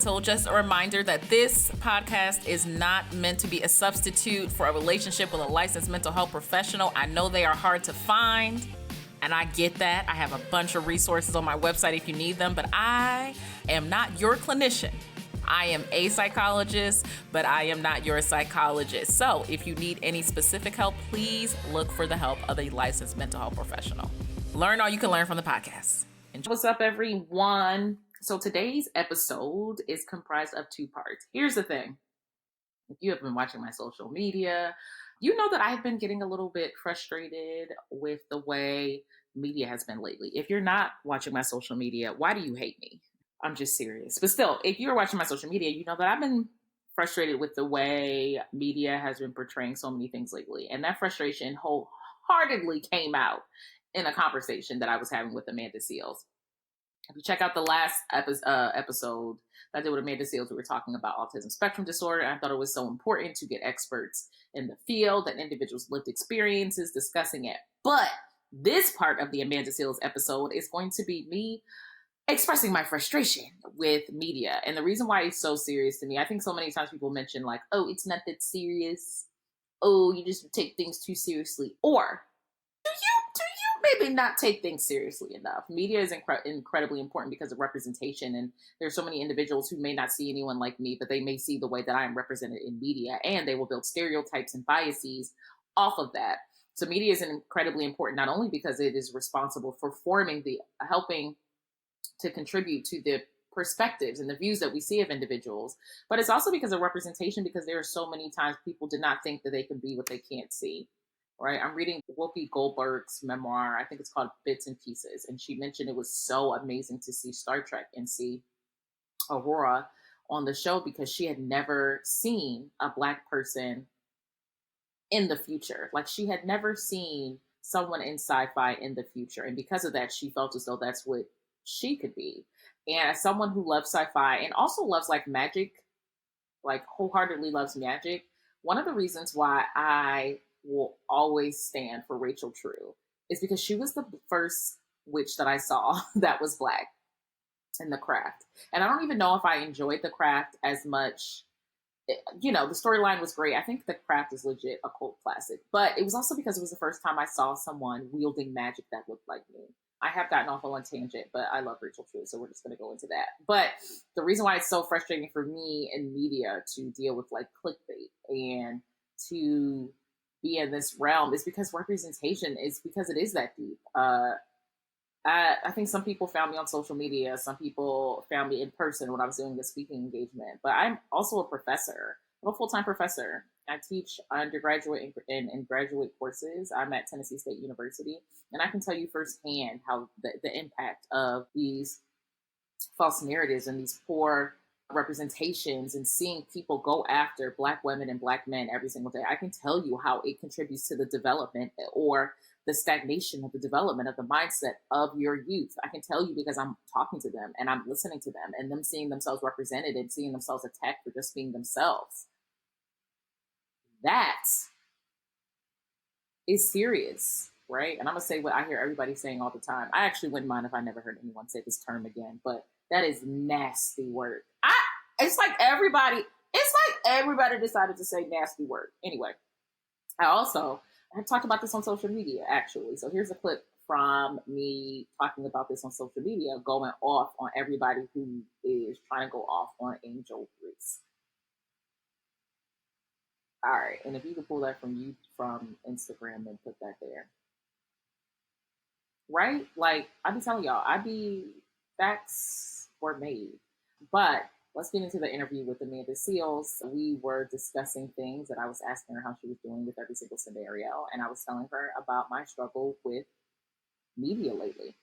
So just a reminder that this podcast is not meant to be a substitute for a relationship with a licensed mental health professional. I know they are hard to find, and I get that. I have a bunch of resources on my website if you need them, but I am not your clinician. I am a psychologist, but I am not your psychologist. So if you need any specific help, please look for the help of a licensed mental health professional. Learn all you can learn from the podcast. Enjoy. What's up, everyone? So today's episode is comprised of two parts. Here's the thing. If you have been watching my social media, you know that I've been getting a little bit frustrated with the way media has been lately. If you're not watching my social media, why do you hate me? I'm just serious. But still, if you're watching my social media, you know that I've been frustrated with the way media has been portraying so many things lately. And that frustration wholeheartedly came out in a conversation that I was having with Amanda Seales. If you check out the last episode that I did with Amanda Seales, we were talking about autism spectrum disorder. And I thought it was so important to get experts in the field and individuals' lived experiences discussing it. But this part of the Amanda Seales episode is going to be me expressing my frustration with media. And the reason why it's so serious to me, I think so many times people mention like, oh, it's not that serious. Oh, you just take things too seriously. Or do you maybe not take things seriously enough? Media is incredibly important because of representation. And there's so many individuals who may not see anyone like me, but they may see the way that I am represented in media, and they will build stereotypes and biases off of that. So media is incredibly important, not only because it is responsible for helping to contribute to the perspectives and the views that we see of individuals, but it's also because of representation, because there are so many times people did not think that they could be what they can't see, right? I'm reading Whoopi Goldberg's memoir. I think it's called Bits and Pieces. And she mentioned it was so amazing to see Star Trek and see Aurora on the show because she had never seen a Black person in the future. Like, she had never seen someone in sci-fi in the future. And because of that, she felt as though that's what she could be. And as someone who loves sci-fi and also loves like magic, like wholeheartedly loves magic, one of the reasons why I will always stand for Rachel True is because she was the first witch that I saw that was Black in The Craft. And I don't even know if I enjoyed The Craft as much. You know, the storyline was great. I think The Craft is legit a cult classic, but it was also because it was the first time I saw someone wielding magic that looked like me. I have gotten off on a tangent, but I love Rachel True, so we're just going to go into that. But the reason why it's so frustrating for me in media to deal with like clickbait and to be in this realm is because representation is because it is that deep. I think some people found me on social media. Some people found me in person when I was doing the speaking engagement. But I'm also a professor. I'm a full-time professor. I teach undergraduate and graduate courses. I'm at Tennessee State University. And I can tell you firsthand how the impact of these false narratives and these poor representations and seeing people go after Black women and Black men every single day. I can tell you how it contributes to the development or the stagnation of the development of the mindset of your youth. I can tell you because I'm talking to them and I'm listening to them and them seeing themselves represented and seeing themselves attacked for just being themselves. That is serious, right? And I'm going to say what I hear everybody saying all the time. I actually wouldn't mind if I never heard anyone say this term again, but that is nasty work. It's like everybody decided to say nasty work. Anyway, I have talked about this on social media, actually. So here's a clip from me talking about this on social media, going off on everybody who is trying to go off on Angel Reese. All right, and if you could pull that from Instagram and put that there. Right? Like, I be telling y'all, facts were made. But let's get into the interview with Amanda Seales. We were discussing things that I was asking her how she was doing with every single scenario. And I was telling her about my struggle with media lately.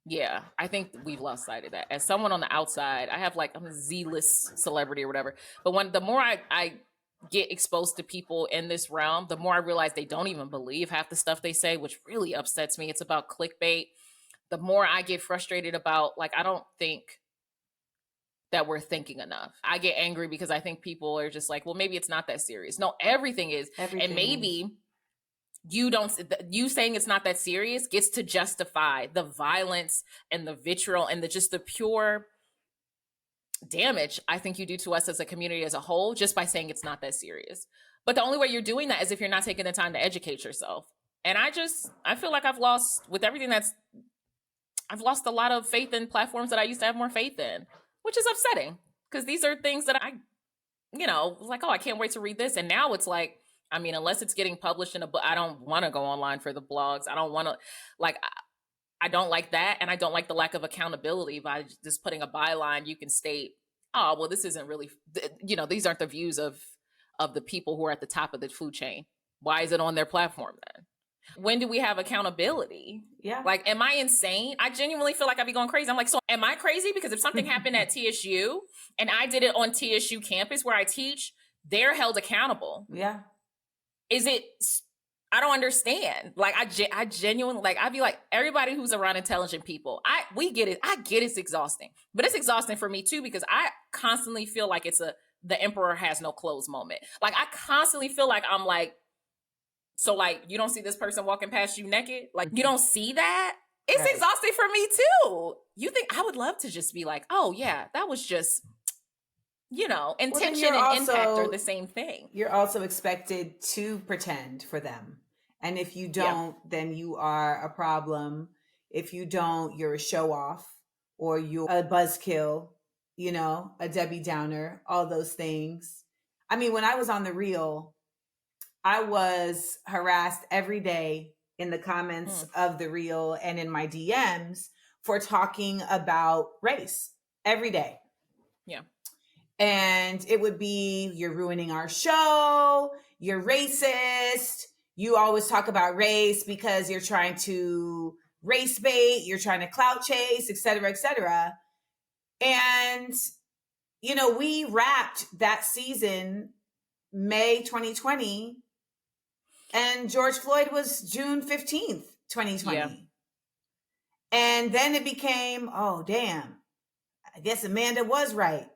Yeah, I think we've lost sight of that. As someone on the outside, I'm a Z-list celebrity or whatever. But the more I get exposed to people in this realm, the more I realize they don't even believe half the stuff they say, which really upsets me. It's about clickbait. The more I get frustrated about, like, I don't think that we're thinking enough. I get angry because I think people are just like, well, maybe it's not that serious. No, everything is. And maybe you saying it's not that serious gets to justify the violence and the vitriol and the pure damage I think you do to us as a community as a whole just by saying it's not that serious. But the only way you're doing that is if you're not taking the time to educate yourself. And I feel like I've lost a lot of faith in platforms that I used to have more faith in, which is upsetting because these are things that I, like, oh, I can't wait to read this. And now it's like, I mean, unless it's getting published in a book, I don't want to go online for the blogs. I don't want to, like, I don't like that. And I don't like the lack of accountability by just putting a byline. You can state, oh, well, this isn't really, these aren't the views of the people who are at the top of the food chain. Why is it on their platform then? When do we have accountability? Yeah. Like, am I insane? I genuinely feel like I'd be going crazy. I'm like, so am I crazy? Because if something happened at TSU and I did it on TSU campus where I teach, they're held accountable. Yeah. Is it, I don't understand. Like, I genuinely, like, I'd be like, everybody who's around intelligent people, we get it. I get it's exhausting, but it's exhausting for me too, because I constantly feel like it's the emperor has no clothes moment. Like, I constantly feel like I'm like, so, like, you don't see this person walking past you naked? Like, you don't see that? It's Right. exhausting for me, too. You think I would love to just be like, oh, yeah, that was just, intention and impact are the same thing. You're also expected to pretend for them. And if you don't, then you are a problem. If you don't, you're a show off or you're a buzzkill, a Debbie Downer, all those things. I mean, when I was on The Real, I was harassed every day in the comments of The Real and in my DMs for talking about race every day. Yeah. And it would be, you're ruining our show, you're racist, you always talk about race because you're trying to race bait, you're trying to clout chase, et cetera, et cetera. And, we wrapped that season May 2020. And George Floyd was June 15th, 2020. Yeah. And then it became, oh, damn, I guess Amanda was right.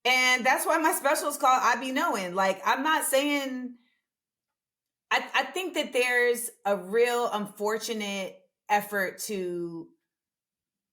And that's why my special is called I Be Knowing. Like, I'm not saying, I think that there's a real unfortunate effort to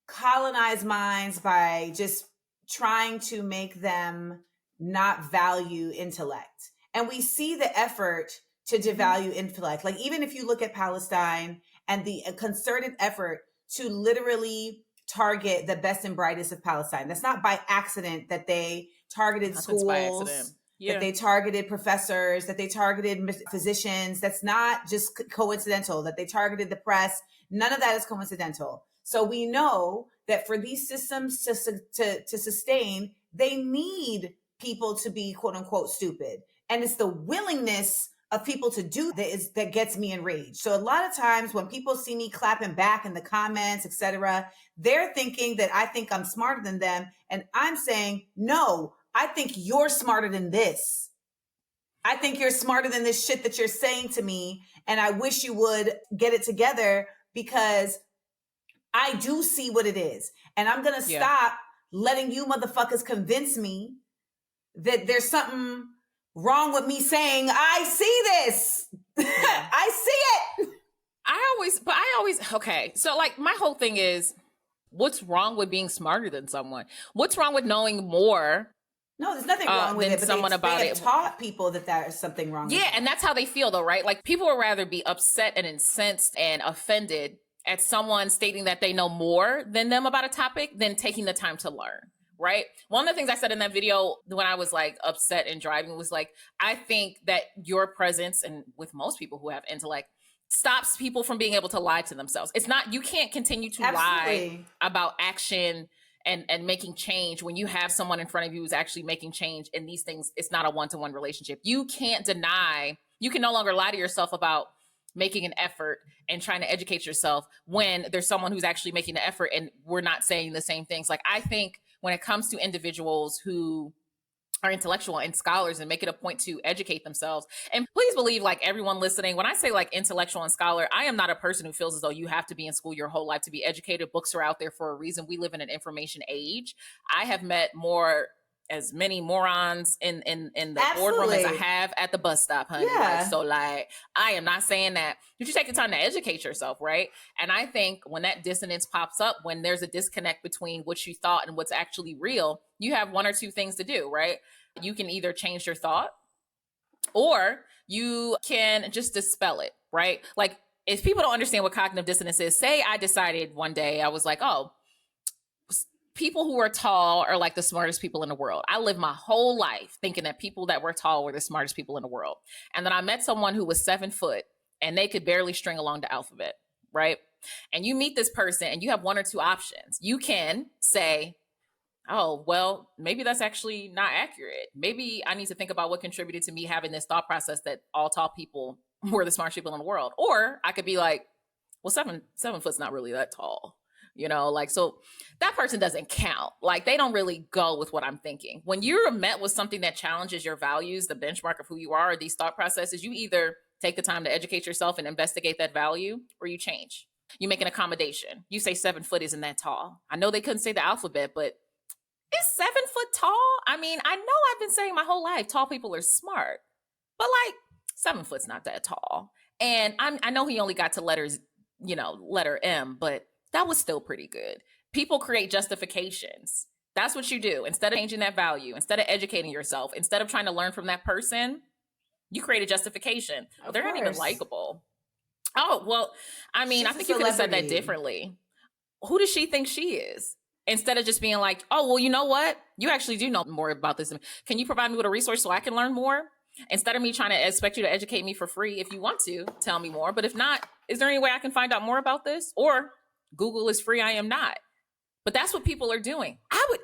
colonize minds by just trying to make them not value intellect. And we see the effort to devalue intellect. Like, even if you look at Palestine and the concerted effort to literally target the best and brightest of Palestine. That's not by accident that they targeted schools, that they targeted professors, that they targeted physicians. That's not just coincidental, that they targeted the press. None of that is coincidental. So we know that for these systems to sustain, they need people to be quote unquote stupid. And it's the willingness of people to do that gets me enraged. So a lot of times when people see me clapping back in the comments, etc., they're thinking that I think I'm smarter than them. And I'm saying, no, I think you're smarter than this. I think you're smarter than this shit that you're saying to me. And I wish you would get it together because I do see what it is. And I'm going to stop letting you motherfuckers convince me that there's something wrong with me saying, I see this. I see it. Okay. So, like, my whole thing is, what's wrong with being smarter than someone? What's wrong with knowing more? No, there's nothing wrong with it. But someone about it taught people that there is something wrong. Yeah, and that's how they feel, though, right? Like, people would rather be upset and incensed and offended at someone stating that they know more than them about a topic than taking the time to learn. Right. One of the things I said in that video when I was like upset and driving was like, I think that your presence, and with most people who have intellect, stops people from being able to lie to themselves. It's not, you can't continue to lie about action and making change when you have someone in front of you who's actually making change. And these things, it's not a one-to-one relationship. You can't deny, you can no longer lie to yourself about making an effort and trying to educate yourself when there's someone who's actually making the effort and we're not saying the same things. Like, I think when it comes to individuals who are intellectual and scholars and make it a point to educate themselves. And please believe, like, everyone listening, when I say like intellectual and scholar, I am not a person who feels as though you have to be in school your whole life to be educated. Books are out there for a reason. We live in an information age. I have met more as many morons in the boardroom Absolutely. as I have at the bus stop, honey. Yeah. Like, so like, I am not saying that. You should take the time to educate yourself, right? And I think when that dissonance pops up, when there's a disconnect between what you thought and what's actually real, you have one or two things to do, right? You can either change your thought or you can just dispel it, right? Like, if people don't understand what cognitive dissonance is, say I decided one day, I was like, oh, people who are tall are like the smartest people in the world. I lived my whole life thinking that people that were tall were the smartest people in the world. And then I met someone who was 7 foot and they could barely string along the alphabet, right? And you meet this person and you have one or two options. You can say, oh, well, maybe that's actually not accurate. Maybe I need to think about what contributed to me having this thought process that all tall people were the smartest people in the world. Or I could be like, well, seven foot's not really that tall. Like, so that person doesn't count. Like, they don't really go with what I'm thinking. When you're met with something that challenges your values, the benchmark of who you are, or these thought processes, you either take the time to educate yourself and investigate that value, or you change. You make an accommodation. You say 7 foot isn't that tall. I know they couldn't say the alphabet, but is 7 foot tall? I mean, I know I've been saying my whole life, tall people are smart, but like 7 foot's not that tall. And I know he only got to letter M, but that was still pretty good. People create justifications. That's what you do. Instead of changing that value, instead of educating yourself, instead of trying to learn from that person, you create a justification. Well, they're not even likable. Oh, well, I mean, I think you could have said that differently. Who does she think she is? Instead of just being like, oh, well, you know what? You actually do know more about this. Can you provide me with a resource so I can learn more? Instead of me trying to expect you to educate me for free, if you want to, tell me more. But if not, is there any way I can find out more about this? Or Google is free, I am not. But that's what people are doing.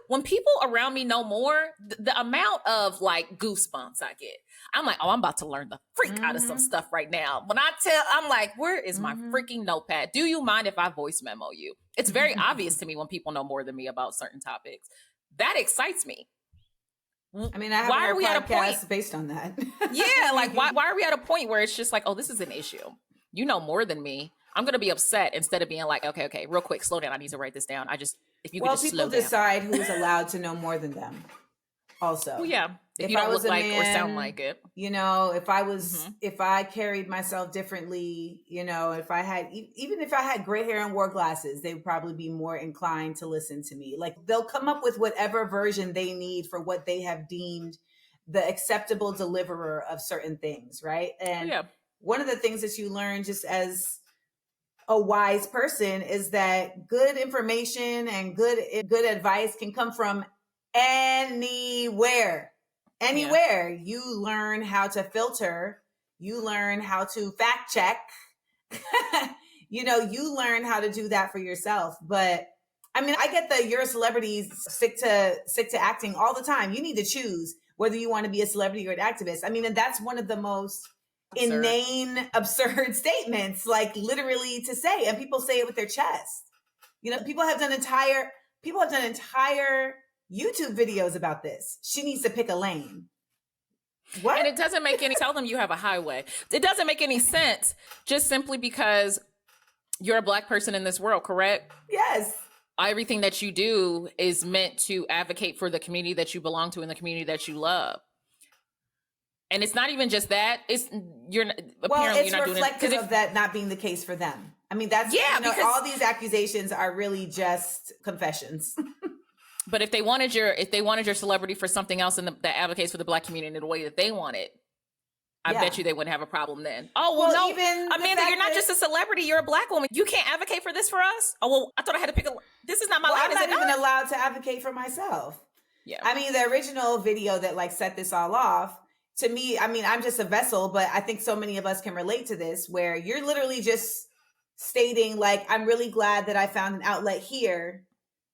When people around me know more, the amount of like goosebumps I get, I'm like, oh, I'm about to learn the freak out of some stuff right now. When I'm like, where is my freaking notepad? Do you mind if I voice memo you? It's very obvious to me when people know more than me about certain topics. That excites me. I mean, why are we at a point based on that? Yeah, like why are we at a point where it's just like, oh, this is an issue. You know more than me. I'm going to be upset instead of being like, okay, real quick, slow down. I need to write this down. If you could just slow down. People decide who's allowed to know more than them also. Well, yeah. If you don't look like or sound like it. If I carried myself differently, if I had gray hair and wore glasses, they would probably be more inclined to listen to me. Like, they'll come up with whatever version they need for what they have deemed the acceptable deliverer of certain things, right? And one of the things that you learn just as a wise person is that good information and good advice can come from anywhere. You learn how to filter, you learn how to fact check, you learn how to do that for yourself. But I mean, I get you're a celebrity, stick to acting all the time. You need to choose whether you want to be a celebrity or an activist. I mean, and that's one of the most inane, absurd statements, like literally to say, and people say it with their chest. People have done entire YouTube videos about this. She needs to pick a lane. What? And it doesn't make any, tell them you have a highway. It doesn't make any sense just simply because you're a Black person in this world, correct? Yes. Everything that you do is meant to advocate for the community that you belong to and the community that you love. And it's not even just that. It's reflective of that not being the case for them. I mean, that's because all these accusations are really just confessions. But if they wanted your celebrity for something else that advocates for the Black community in the way that they want it, I bet you they wouldn't have a problem then. Oh, well no, Amanda, you're not just a celebrity. You're a Black woman. You can't advocate for this for us? Oh, well, I thought I had to pick this is not my life. I'm not even allowed to advocate for myself. Yeah. I mean, the original video that set this all off, to me, I mean, I'm just a vessel, but I think so many of us can relate to this, where you're literally just stating I'm really glad that I found an outlet here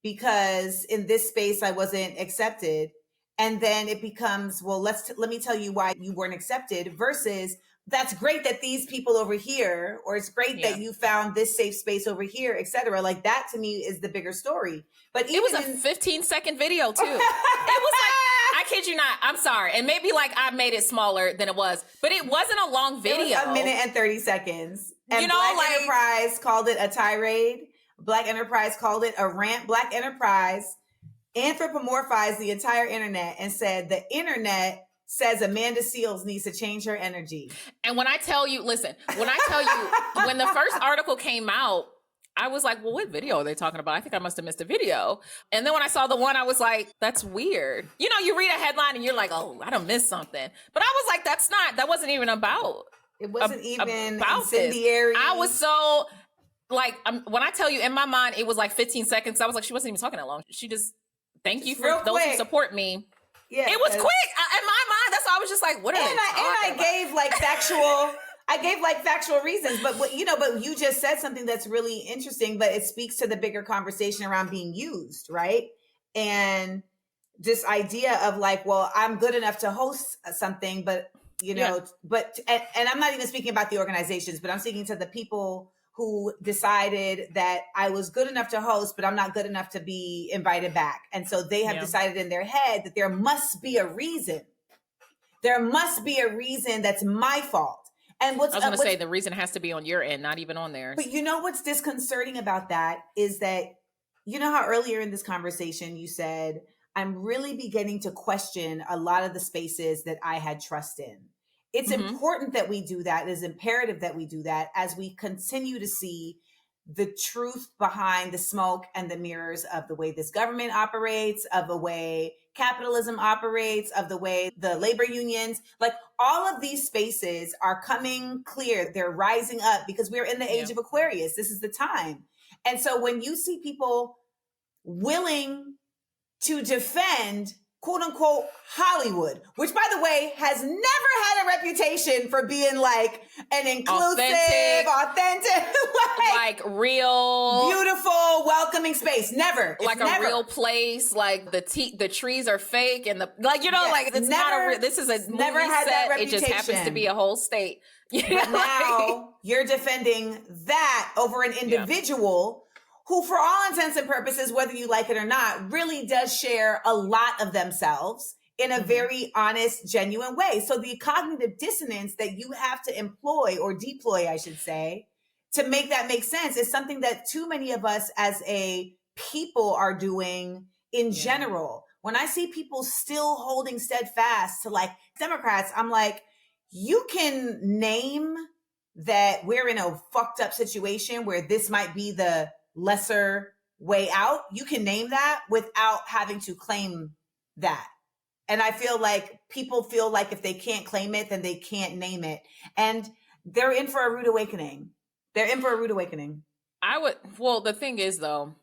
because in this space I wasn't accepted. And then it becomes, well, let me tell you why you weren't accepted, versus that's great that these people over here, or it's great that you found this safe space over here, etc. Like, that to me is the bigger story. But it was a 15-second video too. It was I kid you not. I'm sorry. And maybe I made it smaller than it was, but it wasn't a long video. It was 1 minute and 30 seconds. And Black Enterprise called it a tirade. Black Enterprise called it a rant. Black Enterprise anthropomorphized the entire internet and said the internet says Amanda Seales needs to change her energy. And when I tell you, listen, when the first article came out, I was like, well, what video are they talking about? I think I must have missed a video. And then when I saw the one, I was like, that's weird. You know, you read a headline and you're like, oh, I done missed something. But I was like, that wasn't even about. It wasn't even about incendiary. This. I was so, like, when I tell you, in my mind, it was like 15 seconds. I was like, she wasn't even talking that long. She just, thank you for those who support me. Yeah, it was quick. In my mind, that's why I was just like, what are they talking about? I gave like factual reasons, but you just said something that's really interesting, but it speaks to the bigger conversation around being used, right? And this idea of like, well, I'm good enough to host something, but and I'm not even speaking about the organizations, but I'm speaking to the people who decided that I was good enough to host, but I'm not good enough to be invited back. And so they have decided in their head that there must be a reason. There must be a reason that's my fault. And I was going to say the reason has to be on your end, not even on theirs. But you know what's disconcerting about that is that, you know how earlier in this conversation you said, I'm really beginning to question a lot of the spaces that I had trust in. It's important that we do that. It is imperative that we do that as we continue to see the truth behind the smoke and the mirrors of the way this government operates, of the way capitalism operates, of the way the labor unions, like all of these spaces are coming clear. They're rising up because we're in the age of Aquarius. This is the time. And so when you see people willing to defend quote unquote Hollywood, which by the way has never had a reputation for being like an inclusive, authentic like real, beautiful, welcoming space. Never. Like a real place. Like the trees are fake and it's never, not this is a never movie had set. That reputation. It just happens to be a whole state. But now you're defending that over an individual who, for all intents and purposes, whether you like it or not, really does share a lot of themselves in a very honest, genuine way. So the cognitive dissonance that you have to employ or deploy, I should say, to make that make sense is something that too many of us as a people are doing in general. When I see people still holding steadfast to like Democrats, I'm like, you can name that we're in a fucked up situation where this might be the lesser way out. You can name that without having to claim that. And I feel like people feel like if they can't claim it, then they can't name it. And they're in for a rude awakening. The thing is though,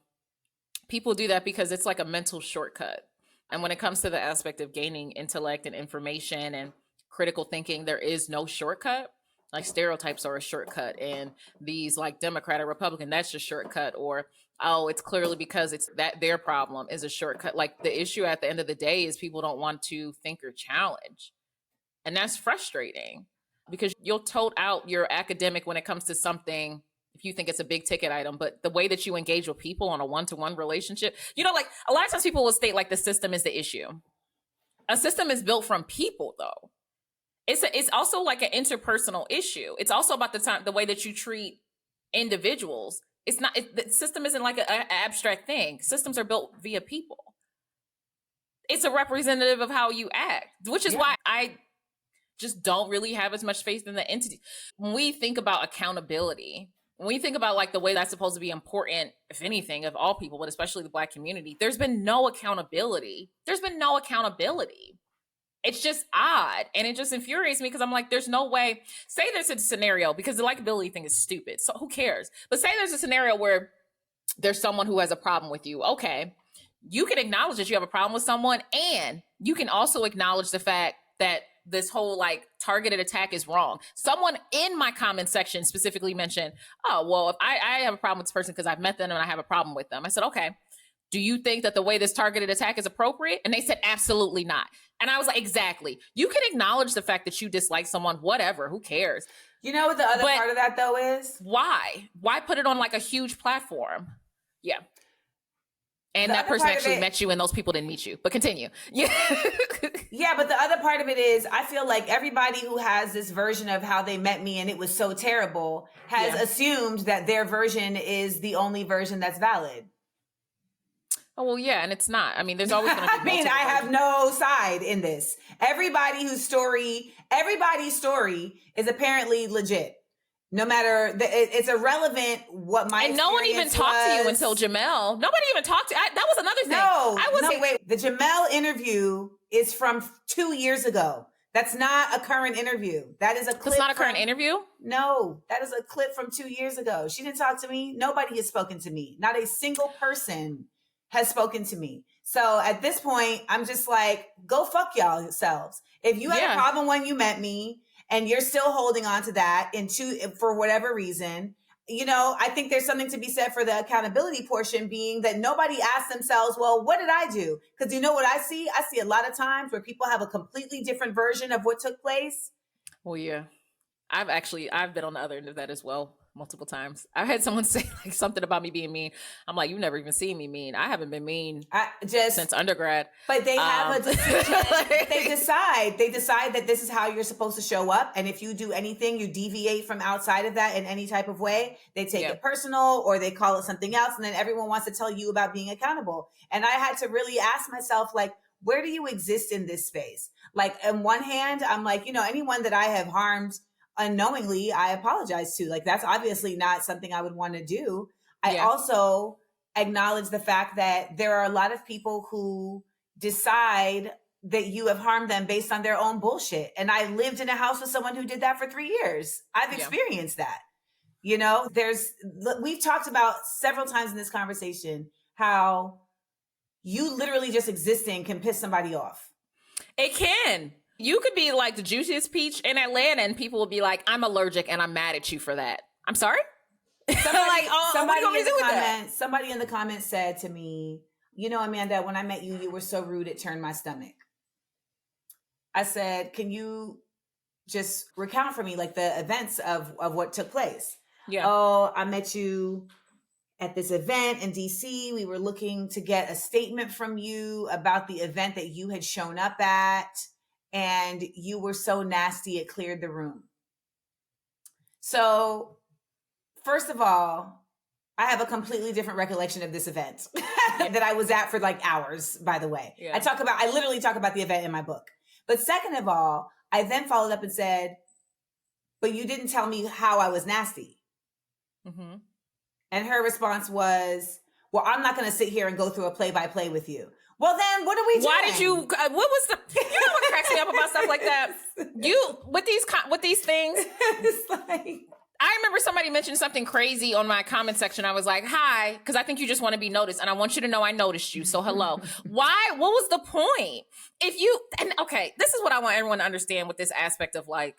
people do that because it's like a mental shortcut. And when it comes to the aspect of gaining intellect and information and critical thinking, there is no shortcut. Like stereotypes are a shortcut, and these like Democrat or Republican, that's just shortcut. Or, oh, it's clearly because it's that their problem is a shortcut. Like the issue at the end of the day is people don't want to think or challenge. And that's frustrating because you'll tote out your academic when it comes to something if you think it's a big ticket item, but the way that you engage with people on a one-to-one relationship, like a lot of times people will state like the system is the issue. A system is built from people though. It's also like an interpersonal issue. It's also about the way that you treat individuals. It's not, the system isn't like an abstract thing. Systems are built via people. It's a representative of how you act, which is why I just don't really have as much faith in the entity. When we think about accountability, when we think about like the way that's supposed to be important, if anything, of all people, but especially the Black community, there's been no accountability. It's just odd. And it just infuriates me because I'm like, there's no way. Say there's a scenario, because the likability thing is stupid. So who cares? But say there's a scenario where there's someone who has a problem with you. Okay. You can acknowledge that you have a problem with someone, and you can also acknowledge the fact that this whole like targeted attack is wrong. Someone in my comment section specifically mentioned, oh, well, if I have a problem with this person because I've met them and I have a problem with them. I said, okay, do you think that the way this targeted attack is appropriate? And they said, absolutely not. And I was like, exactly. You can acknowledge the fact that you dislike someone, whatever, who cares? You know what the other part of that though is? Why? Why put it on like a huge platform? Yeah. And that person actually met you and those people didn't meet you. But continue. Yeah. Yeah, but the other part of it is I feel like everybody who has this version of how they met me and it was so terrible has assumed that their version is the only version that's valid. Oh, well, yeah, and it's not. I mean, there's always going to be I mean, I have no side in this. Everybody's story is apparently legit. No matter, it's irrelevant what my and no one even talked to you until Jamel. Nobody even talked to you. That was another thing. No, wait. The Jamel interview is from 2 years ago. That's not a current interview. That is a clip. It's not a current interview? No, that is a clip from 2 years ago. She didn't talk to me. Nobody has spoken to me. Not a single person has spoken to me. So at this point, I'm just like, go fuck y'all yourselves. If you had a problem when you met me and you're still holding on to that for whatever reason, you know, I think there's something to be said for the accountability portion, being that nobody asked themselves, well, what did I do? Because you know what I see? I see a lot of times where people have a completely different version of what took place. Well, yeah. I've been on the other end of that as well multiple times. I had someone say like something about me being mean. I'm like, you've never even seen me mean. I haven't been mean since undergrad. But they have a decision. They decide that this is how you're supposed to show up. And if you do anything, you deviate from outside of that in any type of way, they take it personal or they call it something else. And then everyone wants to tell you about being accountable. And I had to really ask myself, like, where do you exist in this space? Like, on one hand, I'm like, you know, anyone that I have harmed unknowingly, I apologize to. Like, that's obviously not something I would want to do. I also acknowledge the fact that there are a lot of people who decide that you have harmed them based on their own bullshit. And I lived in a house with someone who did that for 3 years. I've experienced that. You know, we've talked about several times in this conversation how you literally just existing can piss somebody off. It can. You could be like the juiciest peach in Atlanta and people will be like, I'm allergic and I'm mad at you for that. I'm sorry? Somebody in the comments said to me, you know, Amanda, when I met you, you were so rude, it turned my stomach. I said, can you just recount for me like the events of what took place? Yeah. Oh, I met you at this event in DC. We were looking to get a statement from you about the event that you had shown up at. And you were so nasty, it cleared the room. So, first of all, I have a completely different recollection of this event that I was at for like hours, by the way. Yeah. I literally talk about the event in my book. But second of all, I then followed up and said, but you didn't tell me how I was nasty. Mm-hmm. And her response was, well, I'm not going to sit here and go through a play-by-play with you. Well, then what are we doing? Why did you, what was the, you know what cracks me up about stuff like that? With these things, it's like, I remember somebody mentioned something crazy on my comment section. I was like, hi, because I think you just want to be noticed. And I want you to know I noticed you. So hello. Why? What was the point? Okay, this is what I want everyone to understand with this aspect of like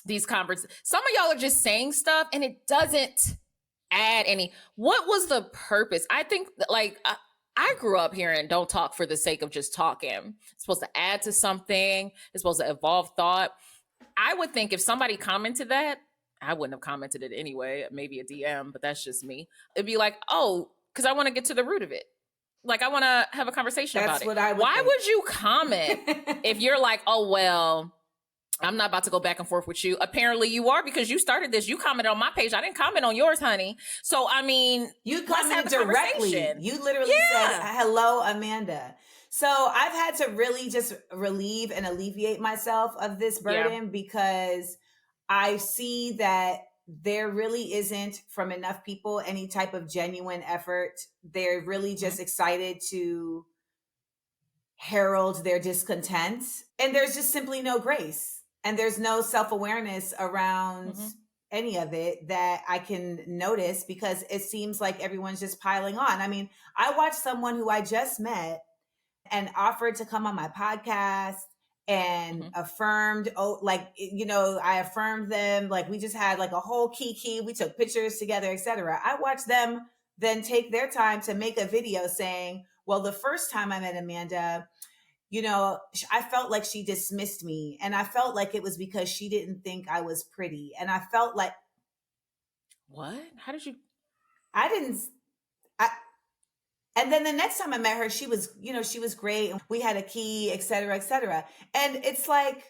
these conversations. Some of y'all are just saying stuff and it doesn't add any. What was the purpose? I think like, I grew up hearing don't talk for the sake of just talking. It's supposed to add to something. It's supposed to evolve thought. I would think if somebody commented that, I wouldn't have commented it anyway, maybe a DM, but that's just me. It'd be like, oh, because I want to get to the root of it. Like, I want to have a conversation about it. Why would you comment if you're like, oh, well, I'm not about to go back and forth with you. Apparently you are, because you started this. You commented on my page. I didn't comment on yours, honey. So, I mean, you commented directly. You literally said, hello, Amanda. So I've had to really just relieve and alleviate myself of this burden because I see that there really isn't from enough people any type of genuine effort. They're really just excited to herald their discontent. And there's just simply no grace. And there's no self-awareness around any of it that I can notice because it seems like everyone's just piling on. I mean, I watched someone who I just met and offered to come on my podcast and affirmed, I affirmed them. Like we just had like a whole kiki. We took pictures together, etc. I watched them then take their time to make a video saying, well, the first time I met Amanda, you know, I felt like she dismissed me and I felt like it was because she didn't think I was pretty. And I felt like, what? How did you? And then the next time I met her, she was great. And we had a key, et cetera, et cetera. And it's like,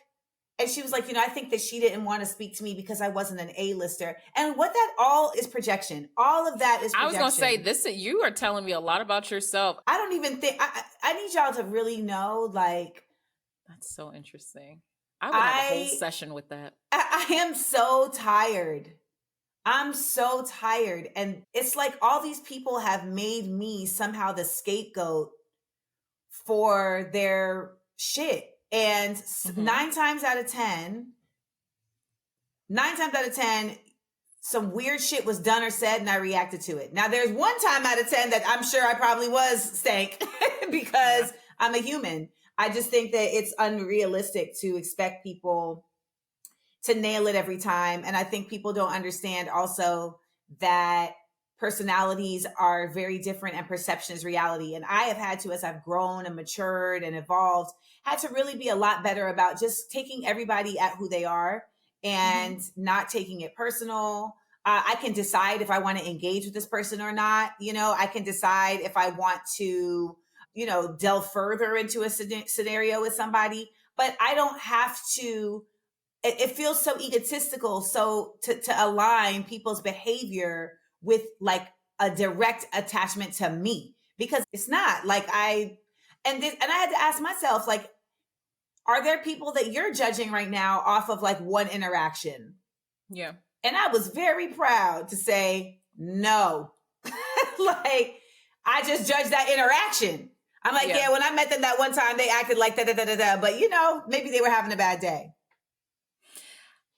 And she was like, I think that she didn't want to speak to me because I wasn't an A-lister. And what that all is projection. All of that is projection. I was going to say, this. You are telling me a lot about yourself. I don't even think, I need y'all to really know, like. That's so interesting. I would have a whole session with that. I am so tired. I'm so tired. And it's like all these people have made me somehow the scapegoat for their shit. And 9 times out of 10, some weird shit was done or said and I reacted to it. Now there's 1 time out of 10 that I'm sure I probably was stank because I'm a human. I just think that it's unrealistic to expect people to nail it every time. And I think people don't understand also that personalities are very different and perception is reality. And I have had to, as I've grown and matured and evolved, had to really be a lot better about just taking everybody at who they are and not taking it personal. I can decide if I want to engage with this person or not. I can decide if I want to, delve further into a scenario with somebody, but I don't have to. It feels so egotistical. So to align people's behavior with like a direct attachment to me, because it's not like and I had to ask myself, like, are there people that you're judging right now off of like one interaction? Yeah. And I was very proud to say, no, like I just judged that interaction. I'm like, yeah, when I met them that one time, they acted like da-da-da-da-da, but maybe they were having a bad day.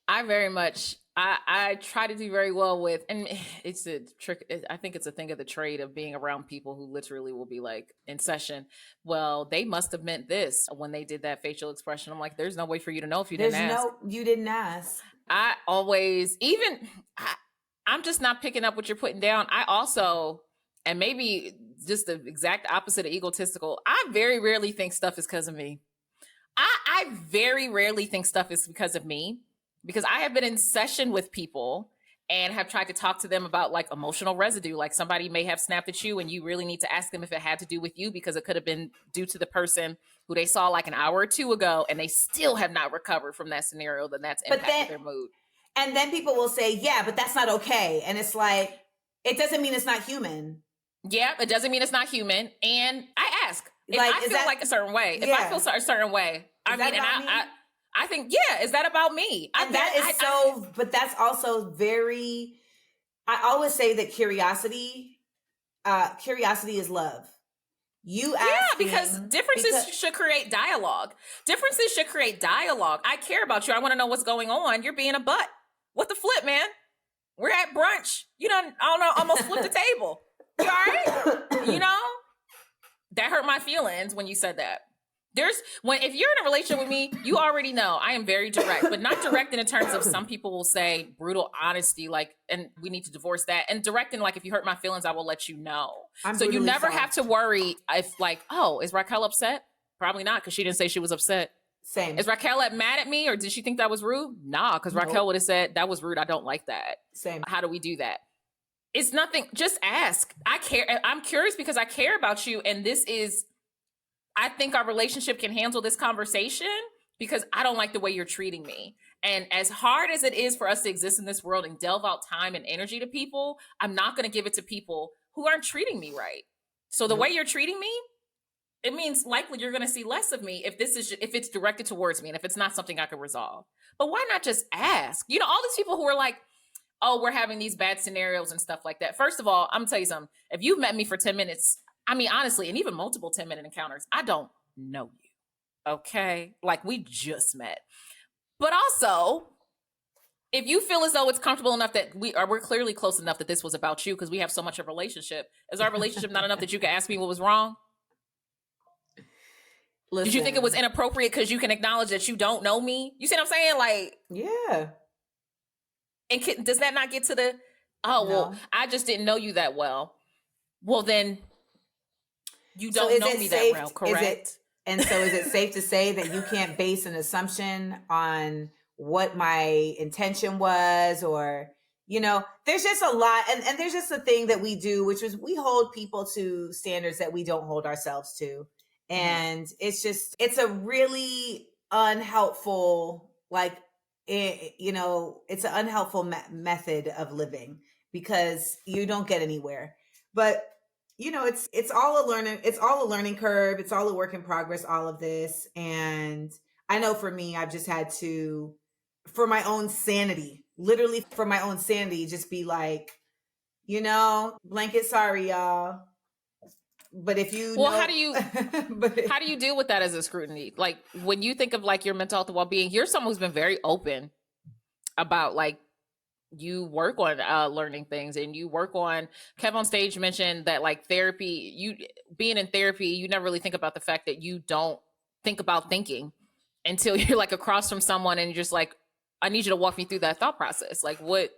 I very much, I try to do very well with, and it's a trick. I think it's a thing of the trade of being around people who literally will be like in session, well, they must have meant this when they did that facial expression. I'm like, there's no way for you to know if you didn't ask. You didn't ask. I always, I'm just not picking up what you're putting down. I also, and maybe just the exact opposite of egotistical, I very rarely think stuff is because of me. I very rarely think stuff is because of me. Because I have been in session with people and have tried to talk to them about like emotional residue. Like somebody may have snapped at you and you really need to ask them if it had to do with you, because it could have been due to the person who they saw like an hour or 2 ago and they still have not recovered from that scenario. Then that's impacted their mood. And then people will say, yeah, but that's not okay. And it's like, it doesn't mean it's not human. Yeah, it doesn't mean it's not human. And I ask, if I feel like a certain way, if I feel a certain way, I think, is that about me? But that's also very, I always say that curiosity is love. Because differences should create dialogue. Differences should create dialogue. I care about you. I want to know what's going on. You're being a butt. What the flip, man? We're at brunch. Almost flipped the table. You all right? That hurt my feelings when you said that. If you're in a relationship with me, you already know I am very direct, but not direct in terms of some people will say brutal honesty, like, and we need to divorce that. And direct in like, if you hurt my feelings, I will let you know. So you never have to worry if like, oh, is Raquel upset? Probably not, because she didn't say she was upset. Same. Is Raquel mad at me, or did she think that was rude? Nah, because Raquel would have said that was rude. I don't like that. Same. How do we do that? It's nothing. Just ask. I care. I'm curious because I care about you, and I think our relationship can handle this conversation because I don't like the way you're treating me. And as hard as it is for us to exist in this world and delve out time and energy to people, I'm not going to give it to people who aren't treating me right. So the way you're treating me, it means likely you're going to see less of me if it's directed towards me and if it's not something I can resolve. But why not just ask? All these people who are like, oh, we're having these bad scenarios and stuff like that. First of all, I'm going to tell you something. If you've met me for 10 minutes, honestly, and even multiple 10-minute encounters, I don't know you. Okay? Like, we just met. But also, if you feel as though it's comfortable enough that we're clearly close enough that this was about you because we have so much of a relationship, is our relationship not enough that you can ask me what was wrong? Listen. Did you think it was inappropriate because you can acknowledge that you don't know me? You see what I'm saying? Like, yeah. And does that not get to the, well, I just didn't know you that well. Well, then you don't know me that well, correct? So is it safe to say that you can't base an assumption on what my intention was, or, there's just a lot. And there's just a thing that we do, which is we hold people to standards that we don't hold ourselves to. And it's a really unhelpful like it's an unhelpful method of living because you don't get anywhere. But it's all a learning curve. It's all a work in progress, all of this. And I know for me, I've just had to, for my own sanity, literally for my own sanity, just be like, blanket sorry, y'all. But if you well, how do you deal with that as a scrutiny? Like when you think of like your mental health and well-being, you're someone who's been very open about like you work on learning things and you work on. Kev on stage mentioned that like therapy, you being in therapy, you never really think about the fact that you don't think about thinking until you're like across from someone and you're just like, I need you to walk me through that thought process. Like what,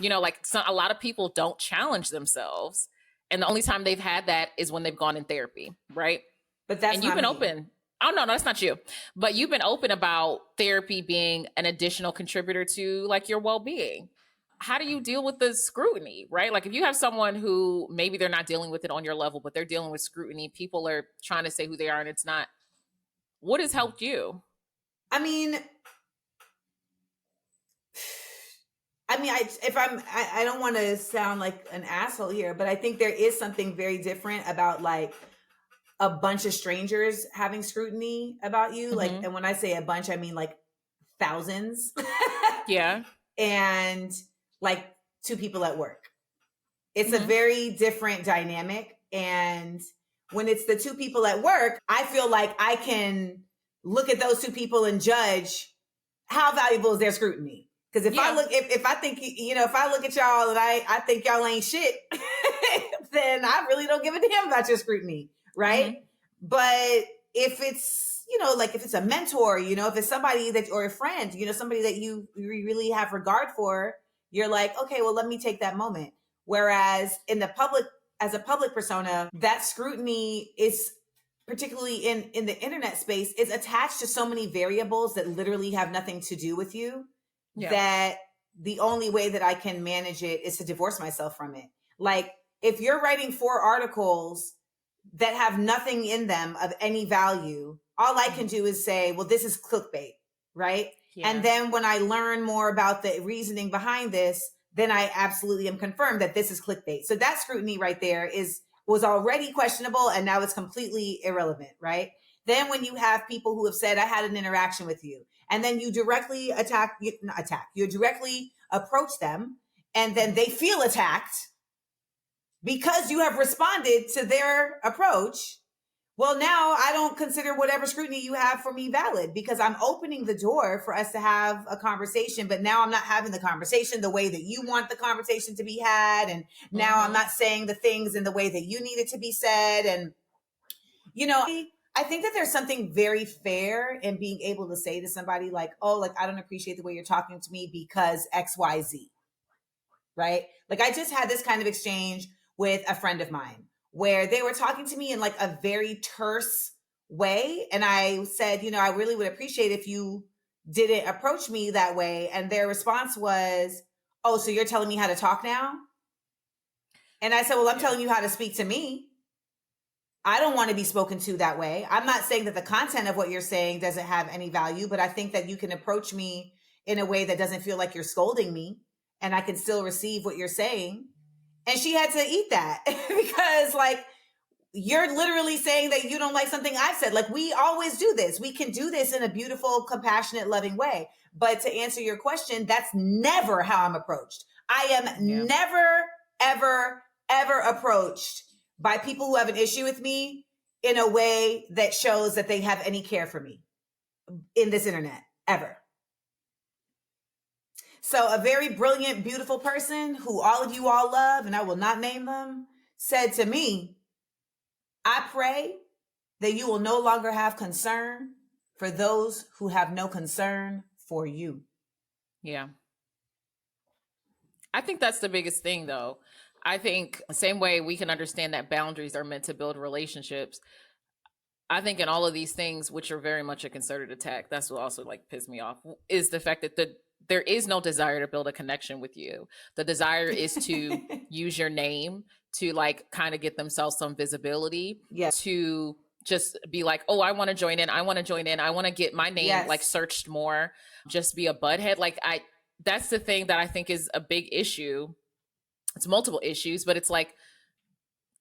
like a lot of people don't challenge themselves. And the only time they've had that is when they've gone in therapy, right? But that's and you've been me. open. Oh, no, that's not you. But you've been open about therapy being an additional contributor to like your well-being. How do you deal with the scrutiny, right? Like if you have someone who maybe they're not dealing with it on your level, but they're dealing with scrutiny, people are trying to say who they are and it's not. What has helped you? I mean, I don't want to sound like an asshole here, but I think there is something very different about like a bunch of strangers having scrutiny about you. Mm-hmm. Like, and when I say a bunch, I mean like thousands. Yeah. And like two people at work. It's a very different dynamic. And when it's the two people at work, I feel like I can look at those two people and judge how valuable is their scrutiny. Because if I think, if I look at y'all and I think y'all ain't shit, then I really don't give a damn about your scrutiny. Right. Mm-hmm. But if it's, like if it's a mentor, if it's somebody that, or a friend, somebody that you really have regard for, you're like, okay, well, let me take that moment. Whereas in the public, as a public persona, that scrutiny is particularly in the internet space, is attached to so many variables that literally have nothing to do with you. Yeah. That the only way that I can manage it is to divorce myself from it. Like if you're writing 4 articles that have nothing in them of any value, all I can do is say, well, this is clickbait, right? Yeah. And then when I learn more about the reasoning behind this, then I absolutely am confirmed that this is clickbait. So that scrutiny right there was already questionable and now it's completely irrelevant, right? Then when you have people who have said, I had an interaction with you, and then you directly you directly approach them, and then they feel attacked because you have responded to their approach. Well, now I don't consider whatever scrutiny you have for me valid because I'm opening the door for us to have a conversation, but now I'm not having the conversation the way that you want the conversation to be had. And now I'm not saying the things in the way that you need it to be said. And, I think that there's something very fair in being able to say to somebody like, oh, like, I don't appreciate the way you're talking to me because X, Y, Z, right? Like I just had this kind of exchange with a friend of mine where they were talking to me in like a very terse way. And I said, I really would appreciate if you didn't approach me that way. And their response was, oh, so you're telling me how to talk now? And I said, well, I'm telling you how to speak to me. I don't want to be spoken to that way. I'm not saying that the content of what you're saying doesn't have any value, but I think that you can approach me in a way that doesn't feel like you're scolding me and I can still receive what you're saying. And she had to eat that because like, you're literally saying that you don't like something I've said. Like we always do this. We can do this in a beautiful, compassionate, loving way. But to answer your question, that's never how I'm approached. I am never, ever, ever approached by people who have an issue with me in a way that shows that they have any care for me in this internet, ever. So a very brilliant, beautiful person who all of you all love, and I will not name them, said to me, I pray that you will no longer have concern for those who have no concern for you. Yeah. I think that's the biggest thing, though. I think the same way we can understand that boundaries are meant to build relationships. I think in all of these things, which are very much a concerted attack, that's what also like pissed me off, is the fact that there is no desire to build a connection with you. The desire is to use your name to like kind of get themselves some visibility, to just be like, oh, I want to join in. I want to join in. I want to get my name like searched more, just be a butthead. Like that's the thing that I think is a big issue. It's multiple issues, but it's like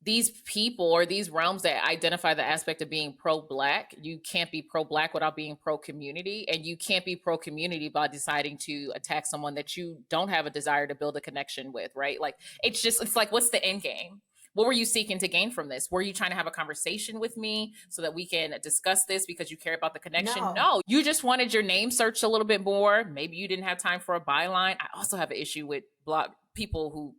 these people or these realms that identify the aspect of being pro-Black, you can't be pro-Black without being pro-community, and you can't be pro-community by deciding to attack someone that you don't have a desire to build a connection with, right? Like, it's like, what's the end game? What were you seeking to gain from this? Were you trying to have a conversation with me so that we can discuss this because you care about the connection? No, you just wanted your name searched a little bit more. Maybe you didn't have time for a byline. I also have an issue with people who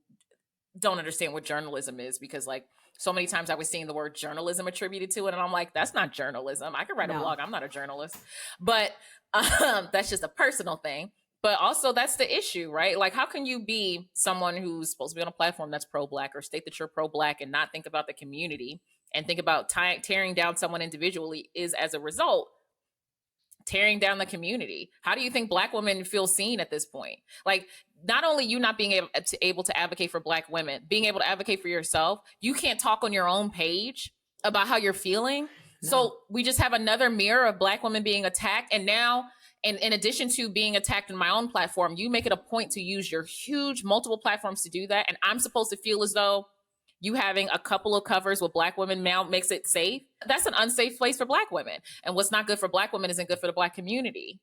don't understand what journalism is, because like so many times I was seeing the word journalism attributed to it, and I'm like, that's not journalism. I could write a blog. I'm not a journalist. But that's just a personal thing. But also that's the issue, right? Like, how can you be someone who's supposed to be on a platform that's pro-Black, or state that you're pro-Black, and not think about the community and think about tearing down someone individually is, as a result, tearing down the community? How do you think Black women feel seen at this point? Like, not only you not being able to advocate for Black women, being able to advocate for yourself, you can't talk on your own page about how you're feeling. No. So we just have another mirror of Black women being attacked. And now, and in addition to being attacked on my own platform, you make it a point to use your huge multiple platforms to do that. And I'm supposed to feel as though you having a couple of covers with Black women now makes it safe. That's an unsafe place for Black women. And what's not good for Black women isn't good for the Black community.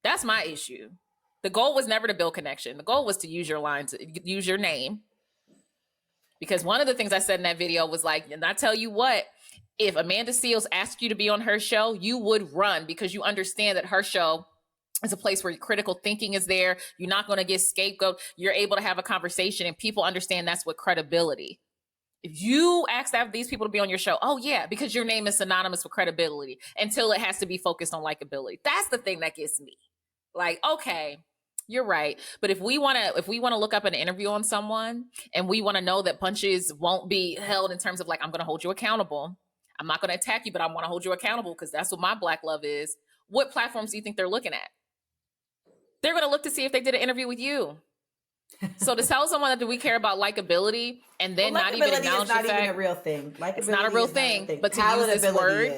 That's my issue. The goal was never to build connection. The goal was to use your line, to use your name. Because one of the things I said in that video was like, and I tell you what, if Amanda Seales asked you to be on her show, you would run, because you understand that her show is a place where critical thinking is there. You're not going to get scapegoat. You're able to have a conversation, and people understand that's what credibility. If you ask these people to be on your show, oh yeah, because your name is synonymous with credibility, until it has to be focused on likability. That's the thing that gets me. Like, okay, you're right. But if we want to look up an interview on someone, and we want to know that punches won't be held in terms of like, I'm going to hold you accountable. I'm not going to attack you, but I want to hold you accountable because that's what my Black love is. What platforms do you think they're looking at? They're going to look to see if they did an interview with you. So to tell someone that do we care about likability, and then not even acknowledge the fact, even a real thing. It's not a real thing. But to use this word,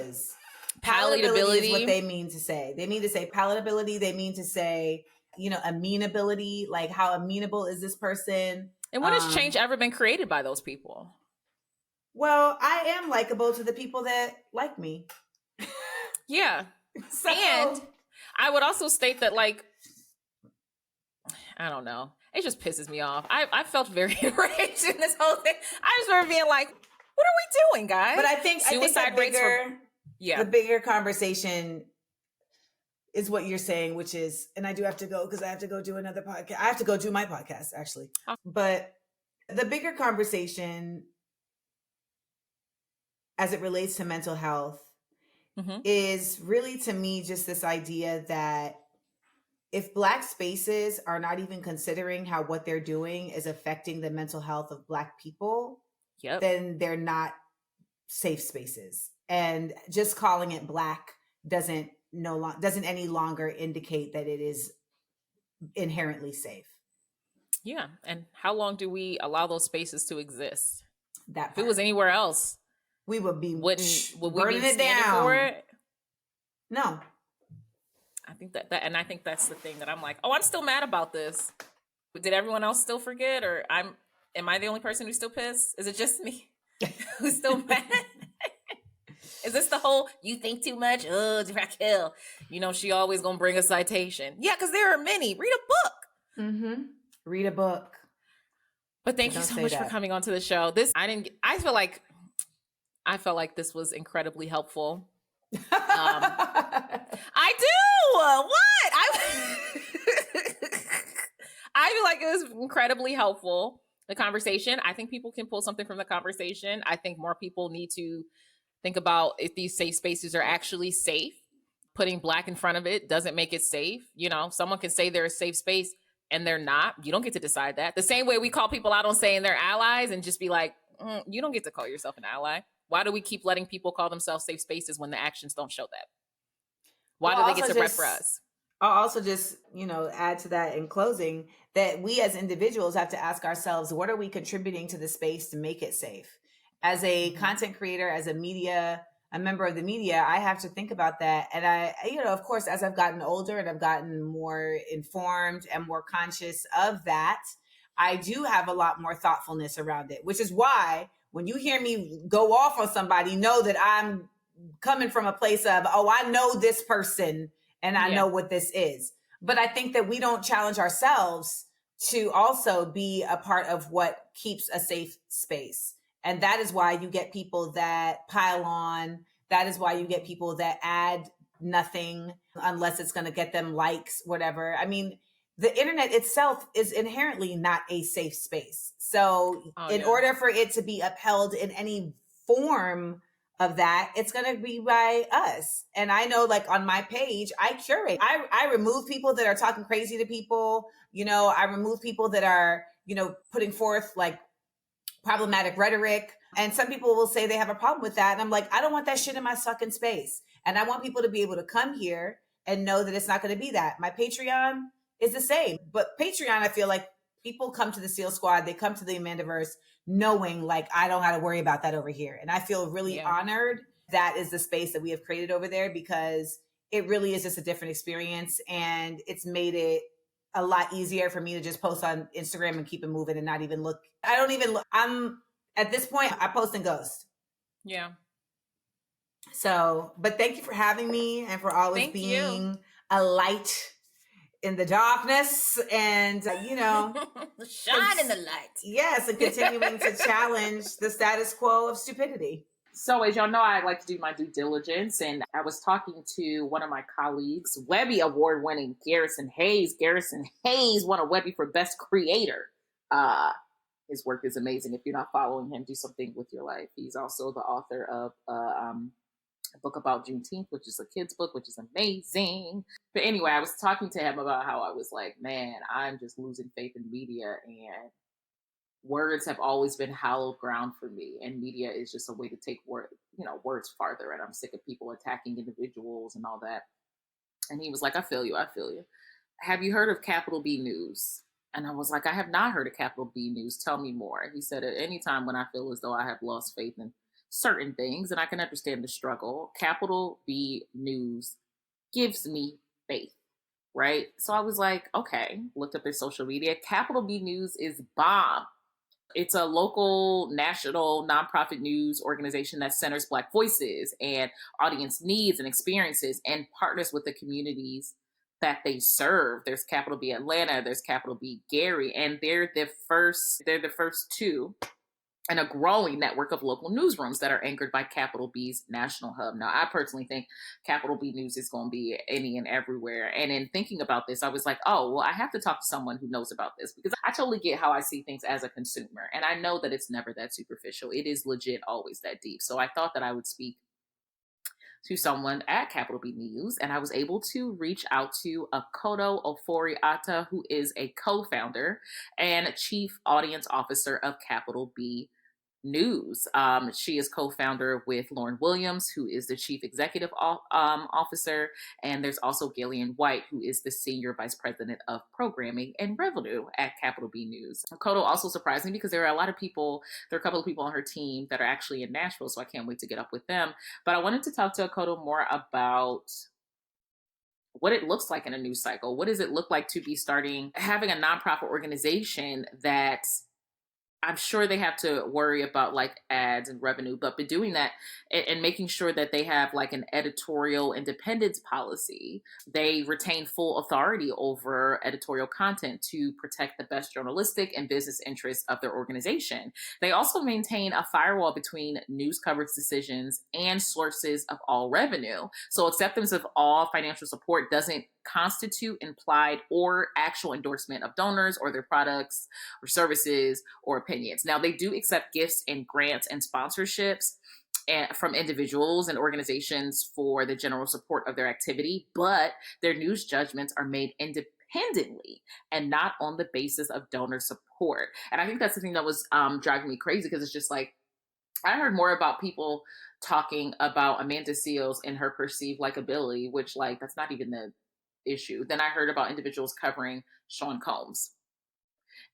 palatability is what they mean to say. They mean to say palatability. They mean to say, amenability. Like, how amenable is this person? And when has change ever been created by those people? Well, I am likable to the people that like me. Yeah. So. And I would also state that, like, I don't know. It just pisses me off. I felt very enraged in this whole thing. I just remember being like, what are we doing, guys? But I think the bigger conversation is what you're saying, which is, and I do have to go because I have to go do another podcast. I have to go do my podcast, actually. But the bigger conversation as it relates to mental health is really, to me, just this idea that if Black spaces are not even considering how what they're doing is affecting the mental health of Black people, then they're not safe spaces. And just calling it Black doesn't any longer indicate that it is inherently safe. Yeah. And how long do we allow those spaces to exist? If it was anywhere else, we would be burning it down for it. No. I think and I think that's the thing that I'm like, oh, I'm still mad about this. Did everyone else still forget, or am I the only person who's still pissed? Is it just me who's still mad? Is this the whole, you think too much? Oh, Raquel, she always gonna bring a citation. Yeah, because there are many. Read a book. Read a book. But thank you so much for coming onto the show. I felt like this was incredibly helpful. I do. I feel like it was incredibly helpful, the conversation. I think people can pull something from the conversation. I think more people need to think about if these safe spaces are actually safe. Putting Black in front of it doesn't make it safe. Someone can say they're a safe space and they're not. You don't get to decide that. The same way we call people out on saying they're allies and just be like, you don't get to call yourself an ally. Why do we keep letting people call themselves safe spaces when the actions don't show that? Why do they get to rep for us? I'll also just, add to that in closing that we as individuals have to ask ourselves, what are we contributing to the space to make it safe? As a content creator, as a media a member of the media, I have to think about that. And I, of course, as I've gotten older and I've gotten more informed and more conscious of that, I do have a lot more thoughtfulness around it, which is why when you hear me go off on somebody, know that I'm coming from a place of, oh, I know this person and I know what this is. But I think that we don't challenge ourselves to also be a part of what keeps a safe space. And that is why you get people that pile on. That is why you get people that add nothing unless it's going to get them likes, whatever. I mean, the internet itself is inherently not a safe space. So in order for it to be upheld in any form of that, it's going to be by us. And I know, like, on my page, I curate. I remove people that are talking crazy to people. I remove people that are, putting forth like problematic rhetoric. And some people will say they have a problem with that. And I'm like, I don't want that shit in my fucking space. And I want people to be able to come here and know that it's not going to be that. My Patreon is the same. But Patreon, I feel like people come to the Seal Squad, they come to the Amandaverse knowing, like, I don't got to worry about that over here. And I feel really honored that is the space that we have created over there, because it really is just a different experience. And it's made it a lot easier for me to just post on Instagram and keep it moving and not even look. I don't even look. I'm at this point, I post and ghost. Yeah. So, but thank you for having me and for always being a light in the darkness and, shine in the light. Yes, and continuing to challenge the status quo of stupidity. So as y'all know, I like to do my due diligence, and I was talking to one of my colleagues, Webby award-winning Garrison Hayes. Garrison Hayes won a Webby for Best Creator. His work is amazing. If you're not following him, do something with your life. He's also the author of a book about Juneteenth, which is a kid's book, which is amazing. But anyway, I was talking to him about how I was like, man, I'm just losing faith in media, and words have always been hallowed ground for me, and media is just a way to take words farther. And I'm sick of people attacking individuals and all that. And he was like, I feel you. Have you heard of Capital B News? And I was like, I have not heard of Capital B News. Tell me more. He said, at any time when I feel as though I have lost faith in certain things, and I can understand the struggle, Capital B News gives me faith. Right? So I was like, okay, looked up their social media. Capital B News is bomb. It's a local, national, nonprofit news organization that centers Black voices and audience needs and experiences and partners with the communities that they serve. There's Capital B Atlanta, there's Capital B Gary, and they're the first two and a growing network of local newsrooms that are anchored by Capital B's national hub. Now, I personally think Capital B News is going to be any and everywhere. And in thinking about this, I was like, oh, well, I have to talk to someone who knows about this, because I totally get how I see things as a consumer. And I know that it's never that superficial. It is legit always that deep. So I thought that I would speak to someone at Capital B News, and I was able to reach out to Akoto Ofori-Atta, who is a co-founder and chief audience officer of Capital B News. She is co-founder with Lauren Williams, who is the chief executive officer, and there's also Gillian White, who is the senior vice president of programming and revenue at Capital B News. Akoto also surprised me because there are a couple of people on her team that are actually in Nashville, so I can't wait to get up with them. But I wanted to talk to Akoto more about what it looks like in a news cycle. What does it look like to be having a nonprofit organization that I'm sure they have to worry about like ads and revenue, but by doing that and making sure that they have like an editorial independence policy, they retain full authority over editorial content to protect the best journalistic and business interests of their organization. They also maintain a firewall between news coverage decisions and sources of all revenue. So acceptance of all financial support doesn't constitute implied or actual endorsement of donors or their products or services or opinions. Now, they do accept gifts and grants and sponsorships from individuals and organizations for the general support of their activity, but their news judgments are made independently and not on the basis of donor support. And I think that's the thing that was driving me crazy, because it's just like, I heard more about people talking about Amanda Seales and her perceived likability, which, like, that's not even the issue. Then I heard about individuals covering Sean Combs.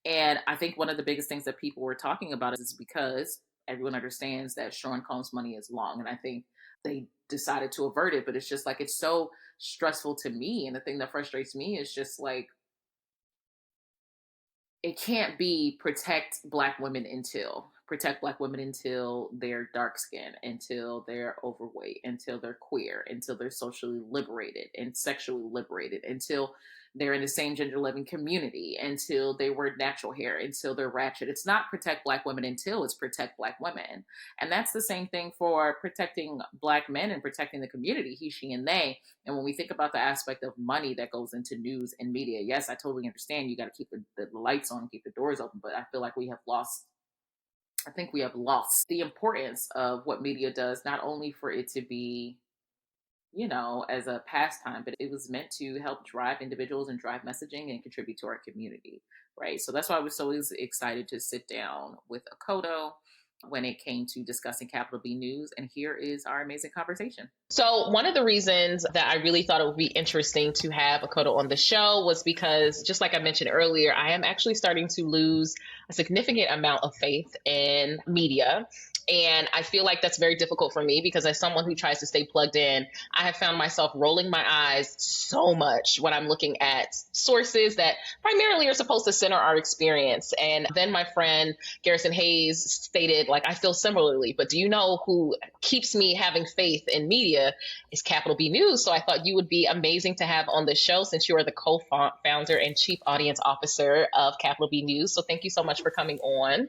And I think one of the biggest things that people were talking about is because everyone understands that Sean Combs' money is long. And I think they decided to avert it. But it's just like, it's so stressful to me. And the thing that frustrates me is just like, it can't be protect black women until they're dark skinned, until they're overweight, until they're queer, until they're socially liberated and sexually liberated, until they're in the same gender living community, until they wear natural hair, until they're ratchet. It's not protect black women until, it's protect black women. And that's the same thing for protecting black men and protecting the community, he, she, and they. And when we think about the aspect of money that goes into news and media, yes, I totally understand you got to keep the lights on, keep the doors open, but I feel like I think we have lost the importance of what media does, not only for it to be, as a pastime, but it was meant to help drive individuals and drive messaging and contribute to our community, right? So that's why I was so excited to sit down with Akoto when it came to discussing Capital B News. And here is our amazing conversation. So one of the reasons that I really thought it would be interesting to have Akoto on the show was because, just like I mentioned earlier, I am actually starting to lose a significant amount of faith in media. And I feel like that's very difficult for me because as someone who tries to stay plugged in, I have found myself rolling my eyes so much when I'm looking at sources that primarily are supposed to center our experience. And then my friend Garrison Hayes stated, like, I feel similarly, but do you know who keeps me having faith in media is Capital B News. So I thought you would be amazing to have on the show since you are the co-founder and chief audience officer of Capital B News. So thank you so much for coming on.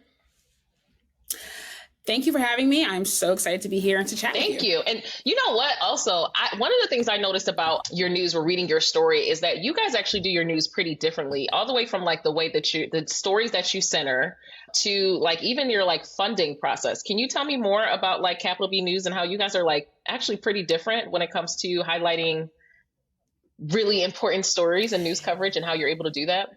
Thank you for having me. I'm so excited to be here and to chat with you. Thank you. And you know what? Also, one of the things I noticed about your news or reading your story is that you guys actually do your news pretty differently, all the way from like the way that the stories that you center to like even your like funding process. Can you tell me more about like Capital B News and how you guys are like actually pretty different when it comes to highlighting really important stories and news coverage and how you're able to do that?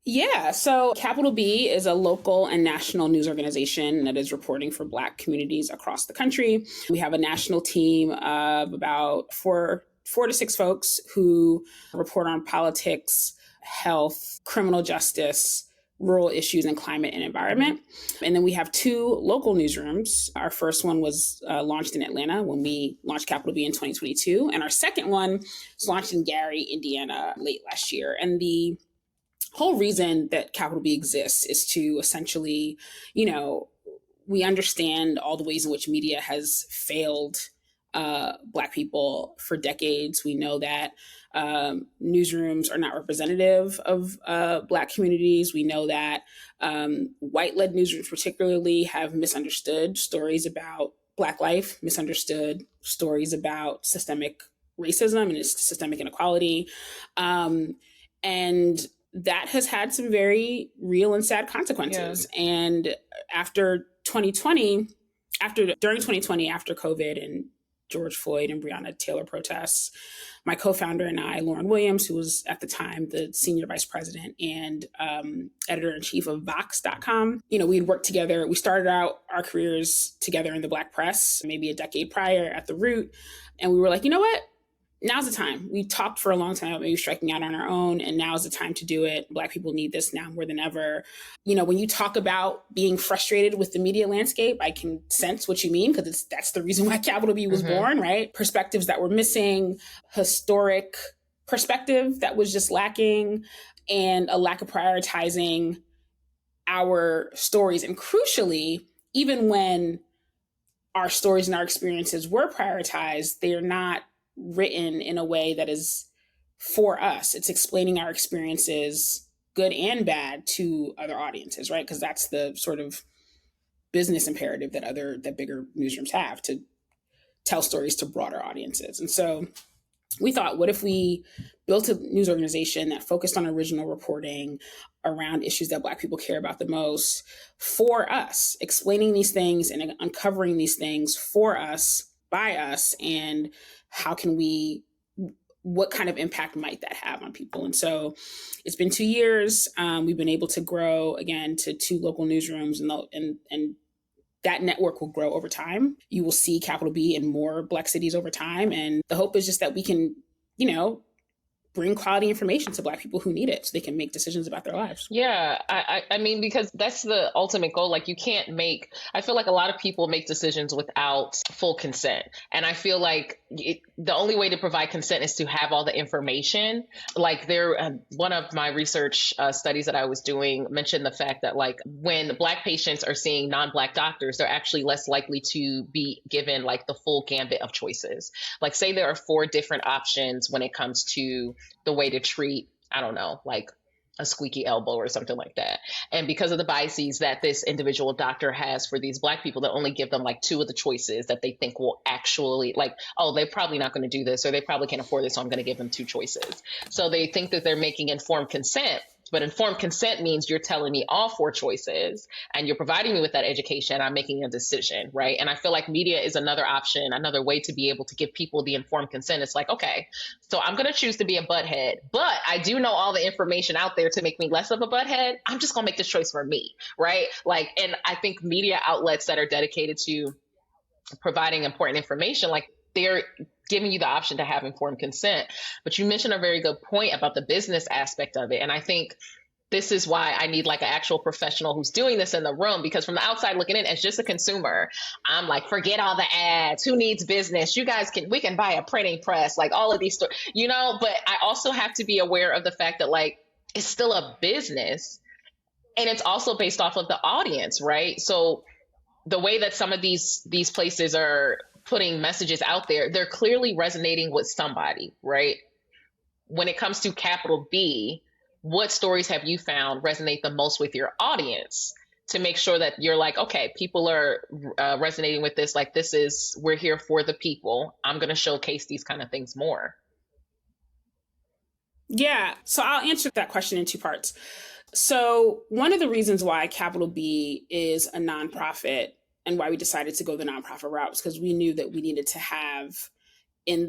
Yeah, so Capital B is a local and national news organization that is reporting for Black communities across the country. We have a national team of about four to six folks who report on politics, health, criminal justice, rural issues, and climate and environment. And then we have two local newsrooms. Our first one was launched in Atlanta when we launched Capital B in 2022. And our second one was launched in Gary, Indiana, late last year. And the whole reason that Capital B exists is to essentially, we understand all the ways in which media has failed Black people for decades. We know that newsrooms are not representative of Black communities. We know that white-led newsrooms particularly have misunderstood stories about Black life, misunderstood stories about systemic racism and systemic inequality. And that has had some very real and sad consequences. Yeah. And during 2020, after COVID and George Floyd and Breonna Taylor protests, my co-founder and I, Lauren Williams, who was at the time the senior vice president and editor-in-chief of Vox.com, we had worked together. We started out our careers together in the Black press, maybe a decade prior at The Root. And we were like, you know what? Now's the time. We talked for a long time about maybe striking out on our own, and now's the time to do it. Black people need this now more than ever. When you talk about being frustrated with the media landscape, I can sense what you mean, because that's the reason why Capital B was born, right? Perspectives that were missing, historic perspective that was just lacking, and a lack of prioritizing our stories. And crucially, even when our stories and our experiences were prioritized, they are not written in a way that is for us. It's explaining our experiences, good and bad, to other audiences, right? Because that's the sort of business imperative that bigger newsrooms have, to tell stories to broader audiences. And so we thought, what if we built a news organization that focused on original reporting around issues that Black people care about the most for us, explaining these things and uncovering these things for us, by us, and what kind of impact might that have on people? And so it's been 2 years. We've been able to grow again to 2 local newsrooms, and that network will grow over time. You will see Capital B in more Black cities over time. And the hope is just that we can, bring quality information to Black people who need it so they can make decisions about their lives. Yeah, I mean, because that's the ultimate goal. Like, you can't make, I feel like a lot of people make decisions without full consent. And I feel like the only way to provide consent is to have all the information. Like, one of my research studies that I was doing mentioned the fact that, like, when Black patients are seeing non-Black doctors, they're actually less likely to be given like the full gambit of choices. Like, say there are 4 different options when it comes to the way to treat, I don't know, like a squeaky elbow or something like that. And because of the biases that this individual doctor has for these Black people, they only give them like 2 of the choices that they think will actually, like, oh, they're probably not going to do this, or they probably can't afford this, so I'm going to give them 2 choices. So they think that they're making informed consent. But informed consent means you're telling me all 4 choices and you're providing me with that education. I'm making a decision, right? And I feel like media is another option, another way to be able to give people the informed consent. It's like, okay, so I'm going to choose to be a butthead, but I do know all the information out there to make me less of a butthead. I'm just going to make this choice for me, right? Like, and I think media outlets that are dedicated to providing important information, like, they're giving you the option to have informed consent. But you mentioned a very good point about the business aspect of it. And I think this is why I need like an actual professional who's doing this in the room, because from the outside looking in, as just a consumer, I'm like, forget all the ads. Who needs business? We can buy a printing press, like all of these stores, but I also have to be aware of the fact that, like, it's still a business and it's also based off of the audience, right? So the way that some of these places are putting messages out there, they're clearly resonating with somebody, right? When it comes to capital B, what stories have you found resonate the most with your audience to make sure that you're like, okay, people are resonating with this. Like, we're here for the people. I'm going to showcase these kind of things more. Yeah. So I'll answer that question in 2 parts. So one of the reasons why Capital B is a nonprofit and why we decided to go the nonprofit route was because we knew that we needed to have in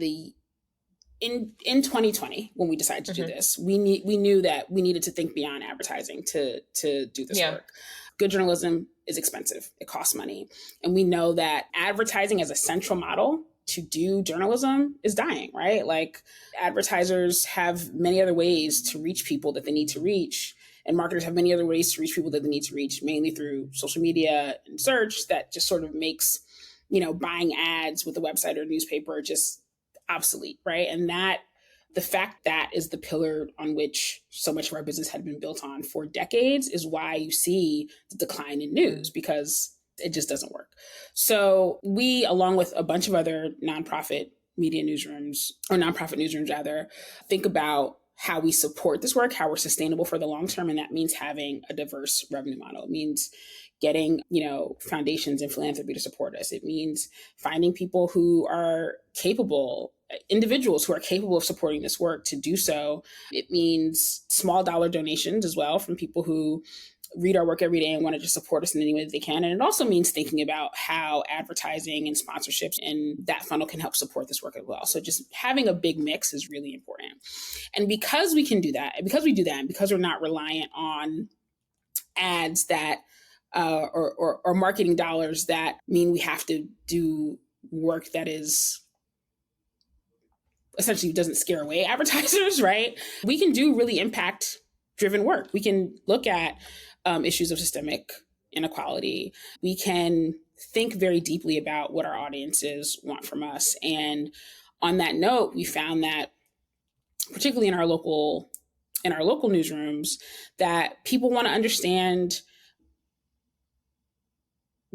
2020, when we decided to do this, we knew that we needed to think beyond advertising to do this work. Good journalism is expensive. It costs money. And we know that advertising as a central model to do journalism is dying, right? Like, advertisers have many other ways to reach people that they need to reach. And marketers have many other ways to reach people that they need to reach, mainly through social media and search. That just sort of makes, buying ads with a website or newspaper just obsolete, right? And that the fact that is the pillar on which so much of our business had been built on for decades is why you see the decline in news, because it just doesn't work. So we, along with a bunch of other nonprofit media newsrooms, or nonprofit newsrooms rather, think about how we support this work, how we're sustainable for the long term. And that means having a diverse revenue model. It means getting, foundations and philanthropy to support us. It means finding people who are capable, individuals who are capable of supporting this work to do so. It means small dollar donations as well from people who read our work every day and want to just support us in any way that they can. And it also means thinking about how advertising and sponsorships and that funnel can help support this work as well. So just having a big mix is really important. And because we can do that, and because we do that, and because we're not reliant on ads that or marketing dollars that mean we have to do work that is essentially doesn't scare away advertisers, right? We can do really impact driven work. We can look at issues of systemic inequality. We can think very deeply about what our audiences want from us. And on that note, we found that, particularly in our local newsrooms, that people want to understand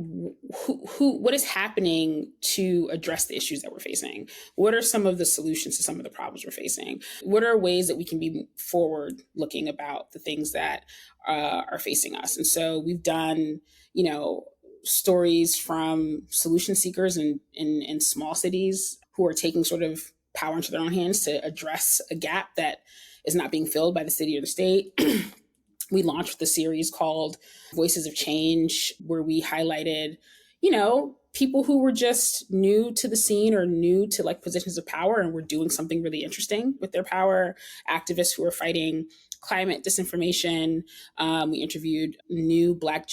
what is happening to address the issues that we're facing. What are some of the solutions to some of the problems we're facing? What are ways that we can be forward looking about the things that are facing us? And so we've done, stories from solution seekers in small cities who are taking sort of power into their own hands to address a gap that is not being filled by the city or the state. We launched the series called Voices of Change, where we highlighted, people who were just new to the scene or new to like positions of power and were doing something really interesting with their power. Activists who are fighting climate disinformation. We interviewed new Black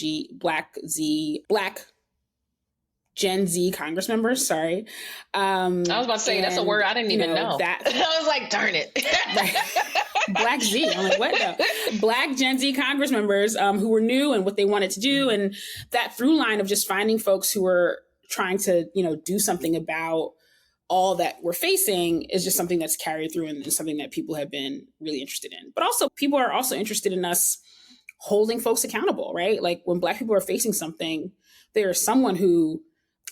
Gen Z Congress members. Sorry. I was about to say, that's a word I didn't even know. That I was like, darn it. Right. Black Z. I'm like, what? No. Black Gen Z Congress members who were new and what they wanted to do. And that through line of just finding folks who were trying to, do something about all that we're facing is just something that's carried through and something that people have been really interested in. But also people are also interested in us holding folks accountable, right? Like when Black people are facing something, there is someone who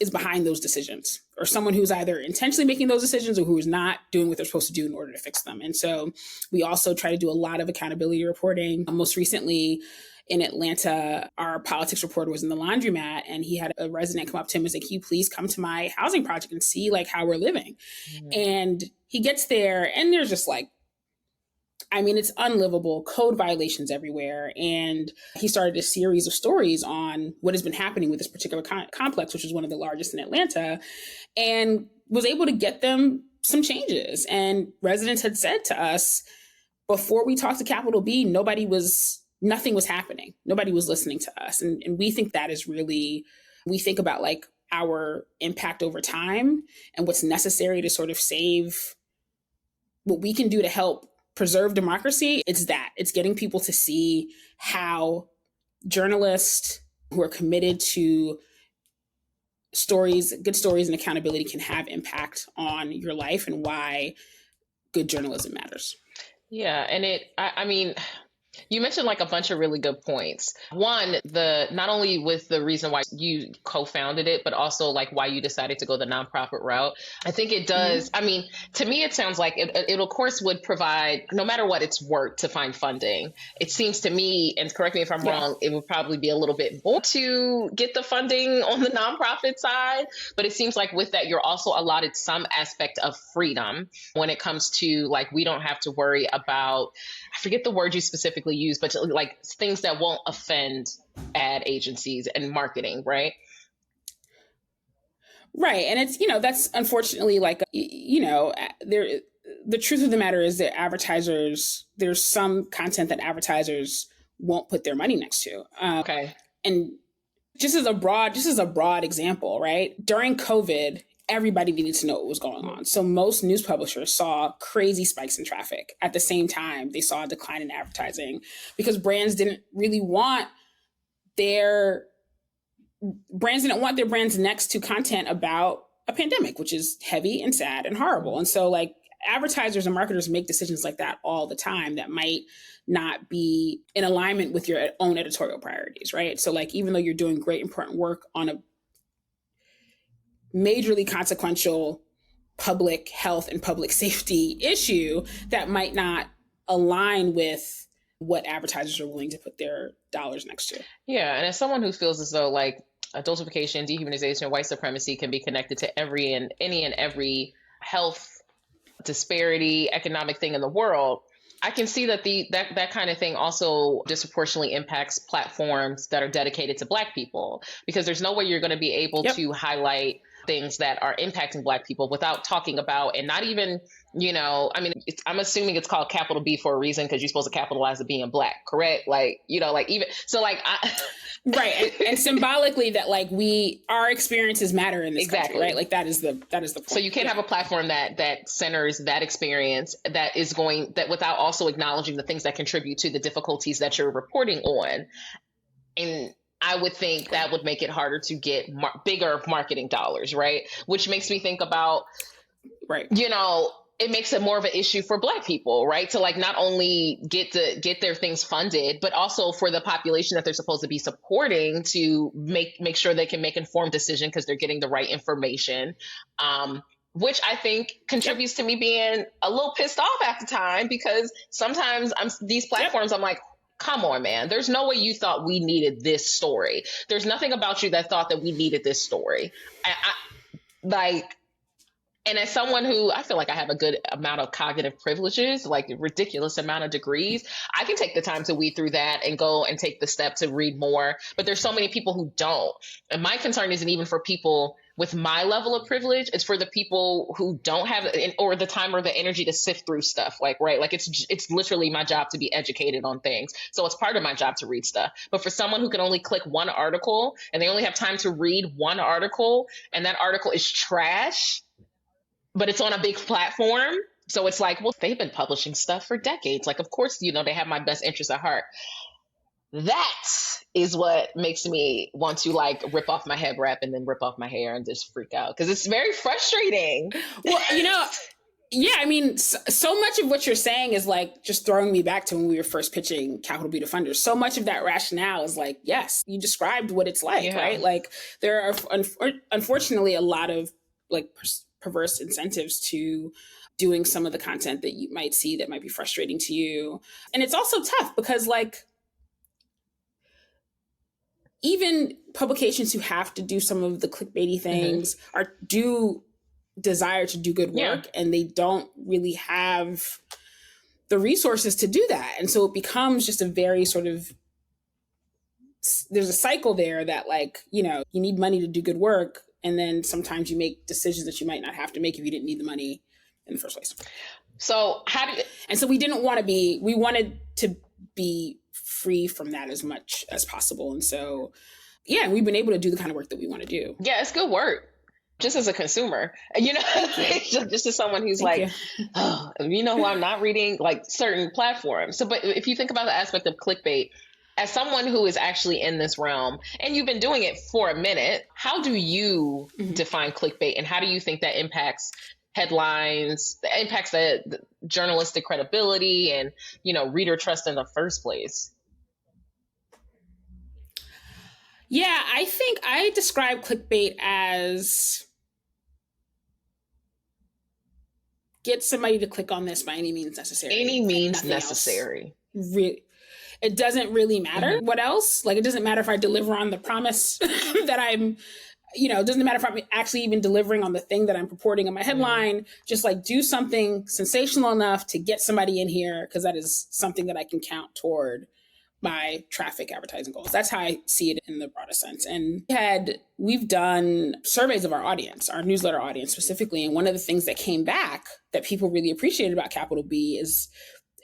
is behind those decisions, or someone who's either intentionally making those decisions or who's not doing what they're supposed to do in order to fix them. And so we also try to do a lot of accountability reporting. Most recently in Atlanta, our politics reporter was in the laundromat, and he had a resident come up to him and say, "Can you please come to my housing project and see like how we're living?" Mm-hmm. And he gets there and there's just like, it's unlivable, code violations everywhere. And he started a series of stories on what has been happening with this particular complex, which is one of the largest in Atlanta, and was able to get them some changes. And residents had said to us, before we talked to Capital B, nothing was happening. Nobody was listening to us. And we think that is really, we think about like our impact over time and what's necessary to sort of save what we can do to help preserve democracy. It's getting people to see how journalists who are committed to good stories and accountability can have impact on your life, and why good journalism matters. Yeah. And you mentioned like a bunch of really good points. One, not only with the reason why you co-founded it, but also like why you decided to go the nonprofit route. I think it does. Mm-hmm. To me, it sounds like it of course would provide, no matter what, it's work to find funding. It seems to me, and correct me if I'm wrong, it would probably be a little bit more to get the funding on the nonprofit side. But it seems like with that, you're also allotted some aspect of freedom when it comes to like, we don't have to worry about, I forget the word you specifically use, but like things that won't offend ad agencies and marketing, right? Right. And it's, that's unfortunately like, the truth of the matter is that there's some content that advertisers won't put their money next to. Okay. And just as a broad example, right? During COVID, everybody needed to know what was going on. So most news publishers saw crazy spikes in traffic. At the same time, they saw a decline in advertising because brands didn't want their brands next to content about a pandemic, which is heavy and sad and horrible. And so like advertisers and marketers make decisions like that all the time that might not be in alignment with your own editorial priorities, right? So like, even though you're doing great, important work on a majorly consequential public health and public safety issue, that might not align with what advertisers are willing to put their dollars next to. Yeah. And as someone who feels as though like adultification, dehumanization, white supremacy can be connected to any and every health disparity, economic thing in the world, I can see that that kind of thing also disproportionately impacts platforms that are dedicated to Black people, because there's no way you're going to be able to highlight things that are impacting Black people without talking about, and not even, I'm assuming it's called capital B for a reason, because you're supposed to capitalize the being Black, correct? Like, even so, like, right. And symbolically that like our experiences matter in this country, right? Like that is the point. So you can't have a platform that centers that experience that without also acknowledging the things that contribute to the difficulties that you're reporting on. And I would think that would make it harder to get bigger marketing dollars, right? Which makes me think about, right. It makes it more of an issue for Black people, right? To like not only get their things funded, but also for the population that they're supposed to be supporting to make sure they can make informed decision because they're getting the right information. Which I think contributes to me being a little pissed off at the time, because sometimes these platforms, I'm like, come on, man. There's no way you thought we needed this story. There's nothing about you that thought that we needed this story. And as someone who, I feel like I have a good amount of cognitive privileges, like a ridiculous amount of degrees, I can take the time to weed through that and go and take the step to read more. But there's so many people who don't. And my concern isn't even for people with my level of privilege. It's for the people who don't have or the time or the energy to sift through stuff. Like, right. Like it's literally my job to be educated on things. So it's part of my job to read stuff. But for someone who can only click one article and they only have time to read one article, and that article is trash, but it's on a big platform. So it's like, well, they've been publishing stuff for decades. Like, of course, you know, they have my best interests at heart. That is what makes me want to like rip off my head wrap and then rip off my hair and just freak out, because it's very frustrating. Well, you know, yeah, I mean, so much of what you're saying is like just throwing me back to when we were first pitching Capital B to funders. So much of that rationale is like, yes, you described what it's like, right? Like there are unfortunately a lot of like perverse incentives to doing some of the content that you might see that might be frustrating to you. And it's also tough because like, even publications who have to do some of the clickbaity things do desire to do good work, and they don't really have the resources to do that. And so it becomes just a very sort of, there's a cycle there that like, you know, you need money to do good work. And then sometimes you make decisions that you might not have to make if you didn't need the money in the first place. So we wanted to be free from that as much as possible. And so, yeah, we've been able to do the kind of work that we want to do. Yeah, it's good work. Just as a consumer, you know, just as someone who's Thank you know who I'm not reading, like certain platforms. So, but if you think about the aspect of clickbait, as someone who is actually in this realm and you've been doing it for a minute, how do you define clickbait, and how do you think that impacts headlines, that impacts the journalistic credibility and, you know, reader trust in the first place? Yeah, I think I describe clickbait as get somebody to click on this by any means necessary. Any means necessary. It doesn't really matter what else. Like, it doesn't matter if I deliver on the promise that I'm, you know, it doesn't matter if I'm actually even delivering on the thing that I'm purporting in my headline. Just like do something sensational enough to get somebody in here, because that is something that I can count toward my traffic advertising goals. That's how I see it in the broadest sense. And we've done surveys of our audience, our newsletter audience specifically. And one of the things that came back that people really appreciated about Capital B is,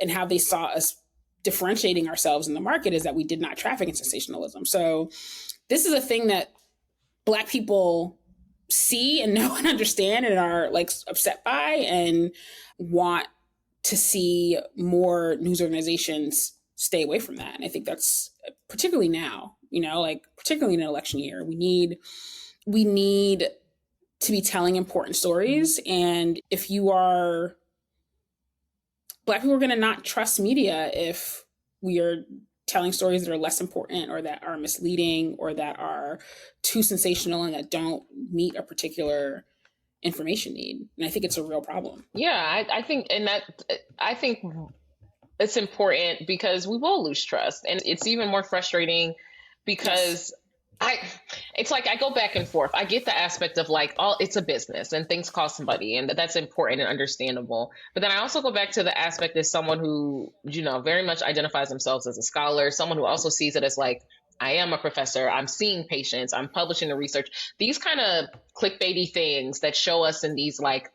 and how they saw us differentiating ourselves in the market, is that we did not traffic in sensationalism. So this is a thing that Black people see and know and understand and are like upset by and want to see more news organizations stay away from that. And I think that's particularly now, you know, like particularly in an election year, we need to be telling important stories. And if you are Black people, are going to not trust media if we are telling stories that are less important or that are misleading or that are too sensational and that don't meet a particular information need. And I think it's a real problem. Yeah, I think it's important because we will lose trust. And it's even more frustrating because it's like I go back and forth. I get the aspect of like, it's a business and things cost money, and that's important and understandable. But then I also go back to the aspect as someone who, you know, very much identifies themselves as a scholar, someone who also sees it as like, I am a professor, I'm seeing patients, I'm publishing the research. These kind of clickbaity things that show us in these like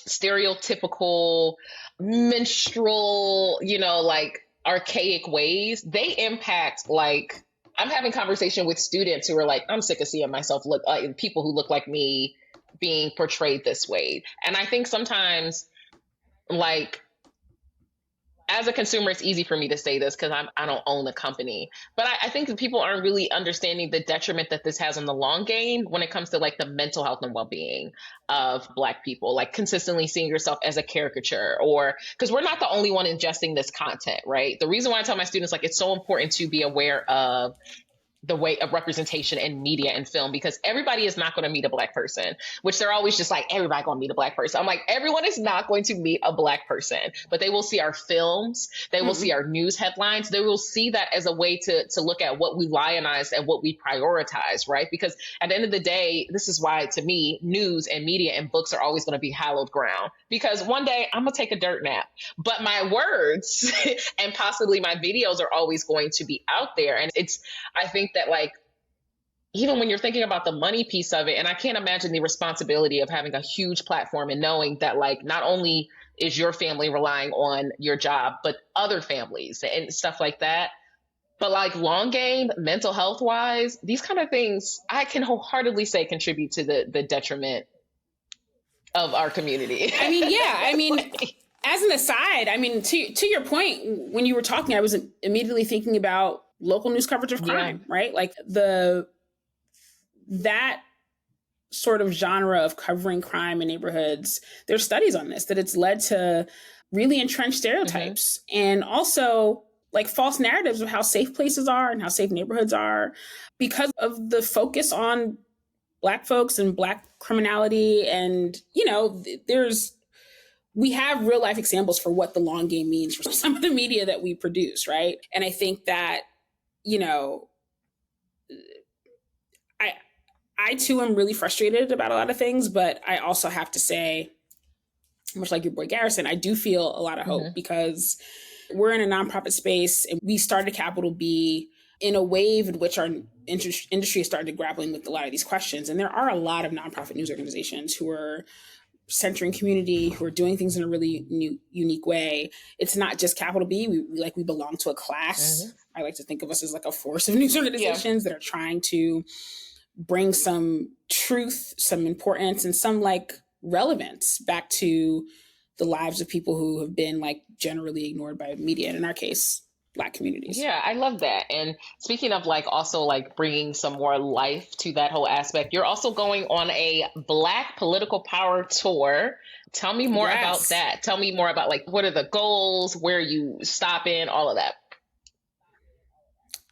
stereotypical minstrel, you know, like archaic ways, they impact, like, I'm having conversation with students who are like, I'm sick of seeing myself look like people who look like me being portrayed this way. And I think sometimes, like, as a consumer, it's easy for me to say this because I don't own a company, but I think that people aren't really understanding the detriment that this has on the long game when it comes to like the mental health and well-being of Black people, like consistently seeing yourself as a caricature, or because we're not the only one ingesting this content, right? The reason why I tell my students, like, it's so important to be aware of the way of representation in media and film, because everybody is not going to meet a Black person, which they're always just like, everybody going to meet a Black person. I'm like, everyone is not going to meet a Black person, but they will see our films. They will see our news headlines. They will see that as a way to look at what we lionize and what we prioritize, right? Because at the end of the day, this is why, to me, news and media and books are always going to be hallowed ground, because one day I'm going to take a dirt nap, but my words and possibly my videos are always going to be out there. And I think that, like, even when you're thinking about the money piece of it, and I can't imagine the responsibility of having a huge platform and knowing that like not only is your family relying on your job, but other families and stuff like that. But like long game, mental health wise, these kind of things I can wholeheartedly say contribute to the detriment of our community. I mean, yeah. I mean, as an aside, I mean, to your point, when you were talking, I was immediately thinking about local news coverage of crime, right? Like that sort of genre of covering crime in neighborhoods. There's studies on this, that it's led to really entrenched stereotypes and also like false narratives of how safe places are and how safe neighborhoods are because of the focus on Black folks and Black criminality. And, you know, we have real life examples for what the long game means for some of the media that we produce, right? And I think that, you know, I too am really frustrated about a lot of things, but I also have to say, much like your boy Garrison, I do feel a lot of hope because we're in a nonprofit space and we started Capital B in a wave in which our industry has started grappling with a lot of these questions. And there are a lot of nonprofit news organizations who are centering community, who are doing things in a really unique way. It's not just Capital B. We belong to a class. I like to think of us as like a force of news organizations that are trying to bring some truth, some importance, and some like relevance back to the lives of people who have been like generally ignored by media, and in our case, Black communities. Yeah, I love that. And speaking of like also like bringing some more life to that whole aspect, you're also going on a Black political power tour. Tell me more about that. Tell me more about like, what are the goals, where you stop in, all of that.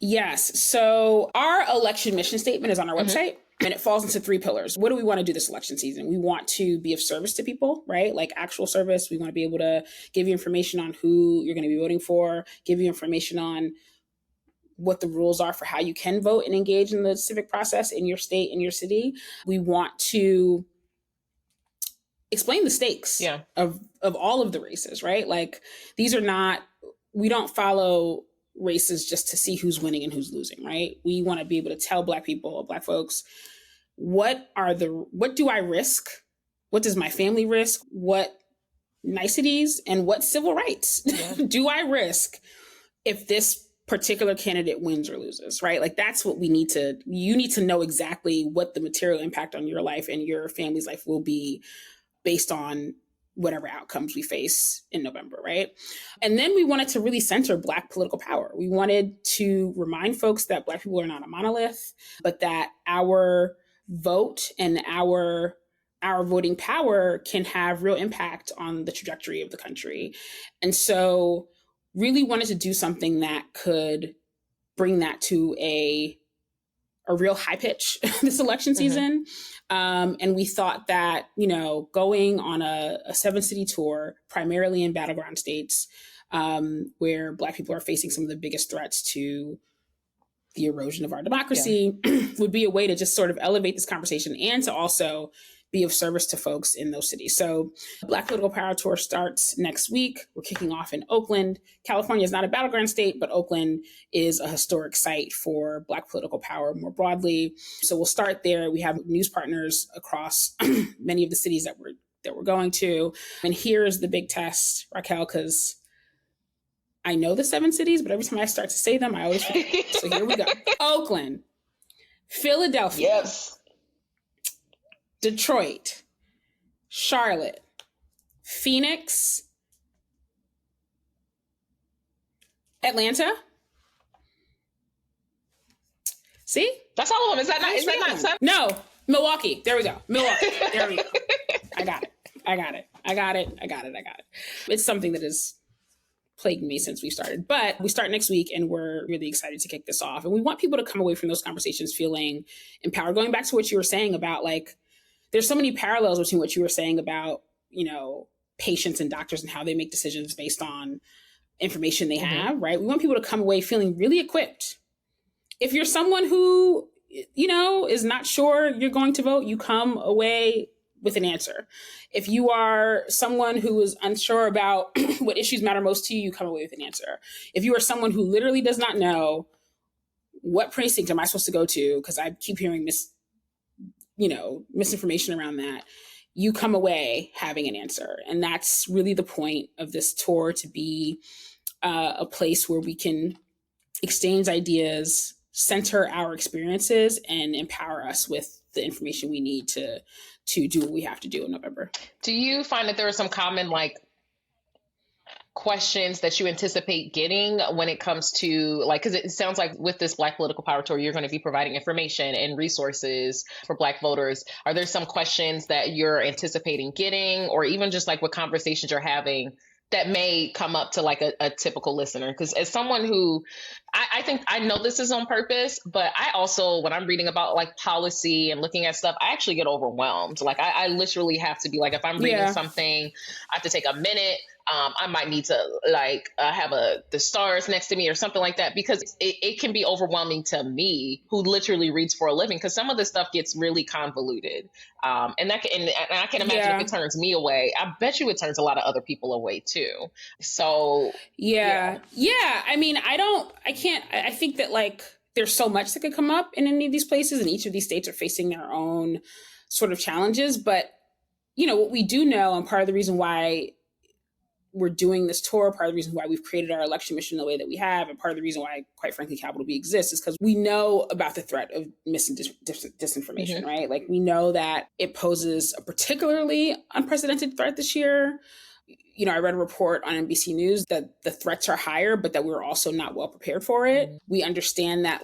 Yes. So our election mission statement is on our website. And it falls into 3 pillars. What do we want to do this election season? We want to be of service to people, right? Like actual service. We want to be able to give you information on who you're going to be voting for, give you information on what the rules are for how you can vote and engage in the civic process in your state, in your city. We want to explain the stakes of all of the races, right? Like these are not, we don't follow races just to see who's winning and who's losing, right? We want to be able to tell Black people, Black folks, what do I risk? What does my family risk? What niceties and what civil rights do I risk if this particular candidate wins or loses, right? Like that's what you need to know exactly what the material impact on your life and your family's life will be based on whatever outcomes we face in November, right? And then we wanted to really center Black political power. We wanted to remind folks that Black people are not a monolith, but that our vote and our voting power can have real impact on the trajectory of the country. And so really wanted to do something that could bring that to a real high pitch this election season. And we thought that, you know, going on a 7-city tour, primarily in battleground states, where Black people are facing some of the biggest threats to the erosion of our democracy, would be a way to just sort of elevate this conversation and to also be of service to folks in those cities. So Black Political Power Tour starts next week. We're kicking off in Oakland. California is not a battleground state, but Oakland is a historic site for Black political power more broadly. So we'll start there. We have news partners across many of the cities that we're going to. And here's the big test, Raquel, because I know the 7 cities, but every time I start to say them, I always forget. So here we go. Oakland, Philadelphia, Detroit, Charlotte, Phoenix, Atlanta. See? That's all of them. Is that not 7? No, Milwaukee. There we go. Milwaukee. There we go. I got it. It's something that is plagued me since we started. But we start next week and we're really excited to kick this off. And we want people to come away from those conversations feeling empowered. Going back to what you were saying about like, there's so many parallels between what you were saying about, you know, patients and doctors and how they make decisions based on information they have, right? We want people to come away feeling really equipped. If you're someone who, you know, is not sure you're going to vote, you come away with an answer. If you are someone who is unsure about what issues matter most to you, you come away with an answer. If you are someone who literally does not know what precinct am I supposed to go to? Because I keep hearing misinformation around that. You come away having an answer. And that's really the point of this tour, to be a place where we can exchange ideas, center our experiences, and empower us with the information we need to do what we have to do in November. Do you find that there are some common questions that you anticipate getting when it comes to because it sounds like with this Black Political Power Tour, you're going to be providing information and resources for Black voters. Are there some questions that you're anticipating getting, or even just what conversations you're having that may come up to a typical listener? Because as someone who, I think I know this is on purpose, but I also, when I'm reading about policy and looking at stuff, I actually get overwhelmed. I literally have to be if I'm reading something, I have to take a minute. I might need to have the stars next to me or something like that, because it can be overwhelming to me, who literally reads for a living, because some of this stuff gets really convoluted. And I can imagine if it turns me away, I bet you it turns a lot of other people away too. So yeah. I mean, I think that there's so much that could come up in any of these places, and each of these states are facing their own sort of challenges. But what we do know, and part of the reason why we're doing this tour, part of the reason why we've created our election mission the way that we have, and part of the reason why, quite frankly, Capital B exists, is because we know about the threat of mis and disinformation, right? We know that it poses a particularly unprecedented threat this year. I read a report on NBC News that the threats are higher, but that we're also not well prepared for it. We understand that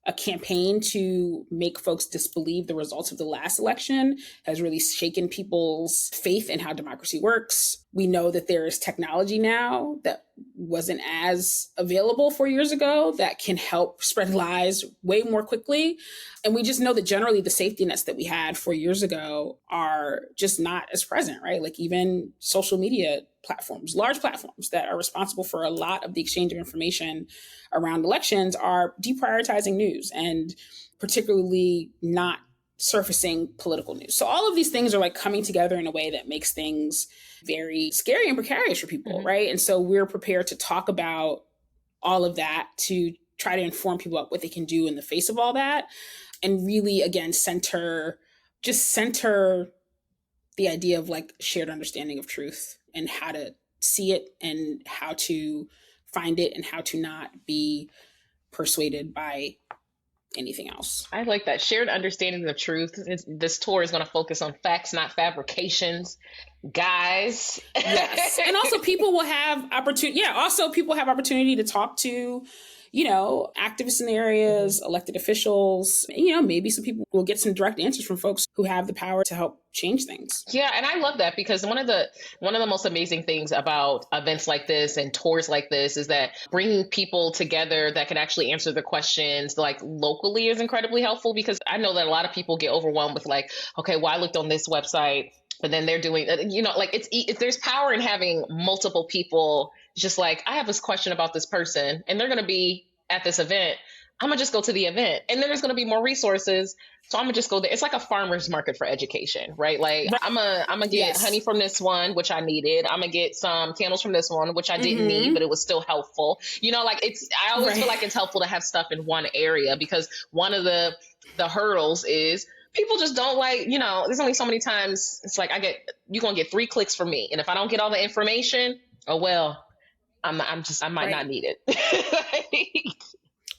a campaign to make folks disbelieve the results of the last election has really shaken people's faith in how democracy works. We know that there is technology now that wasn't as available 4 years ago that can help spread lies way more quickly. And we just know that generally the safety nets that we had 4 years ago are just not as present, right? Even social media platforms, large platforms that are responsible for a lot of the exchange of information around elections, are deprioritizing news and particularly not surfacing political news. So all of these things are coming together in a way that makes things very scary and precarious for people, right? And so we're prepared to talk about all of that, to try to inform people about what they can do in the face of all that, and really, again, center the idea of shared understanding of truth, and how to see it, and how to find it, and how to not be persuaded by anything else. I like that shared understanding of truth. This tour is going to focus on facts, not fabrications, guys. Yes. And also people will have opportunity. Yeah. Also people have opportunity to talk to, activists in the areas, elected officials. Maybe some people will get some direct answers from folks who have the power to help change things. Yeah, and I love that, because one of the most amazing things about events like this and tours like this is that bringing people together that can actually answer the questions locally is incredibly helpful, because I know that a lot of people get overwhelmed with okay, well, I looked on this website, but then they're doing, there's power in having multiple people just I have this question about this person, and they're going to be at this event. I'm going to just go to the event, and then there's going to be more resources. So I'm going to just go there. It's like a farmer's market for education, right? I'm going to get honey from this one, which I needed. I'm going to get some candles from this one, which I didn't need, but it was still helpful. I always feel like it's helpful to have stuff in one area, because one of the hurdles is people just don't there's only so many times it's you're going to get 3 clicks from me. And if I don't get all the information, oh, well, I might not need it.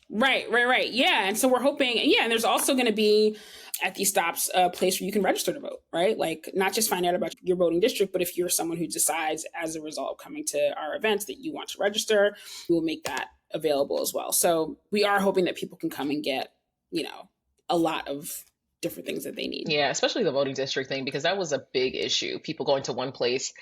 Right. Yeah. And so we're hoping, and there's also going to be at these stops a place where you can register to vote, right? Not just find out about your voting district, but if you're someone who decides as a result of coming to our events that you want to register, we'll make that available as well. So we are hoping that people can come and get, a lot of different things that they need. Yeah, especially the voting district thing, because that was a big issue. People going to one place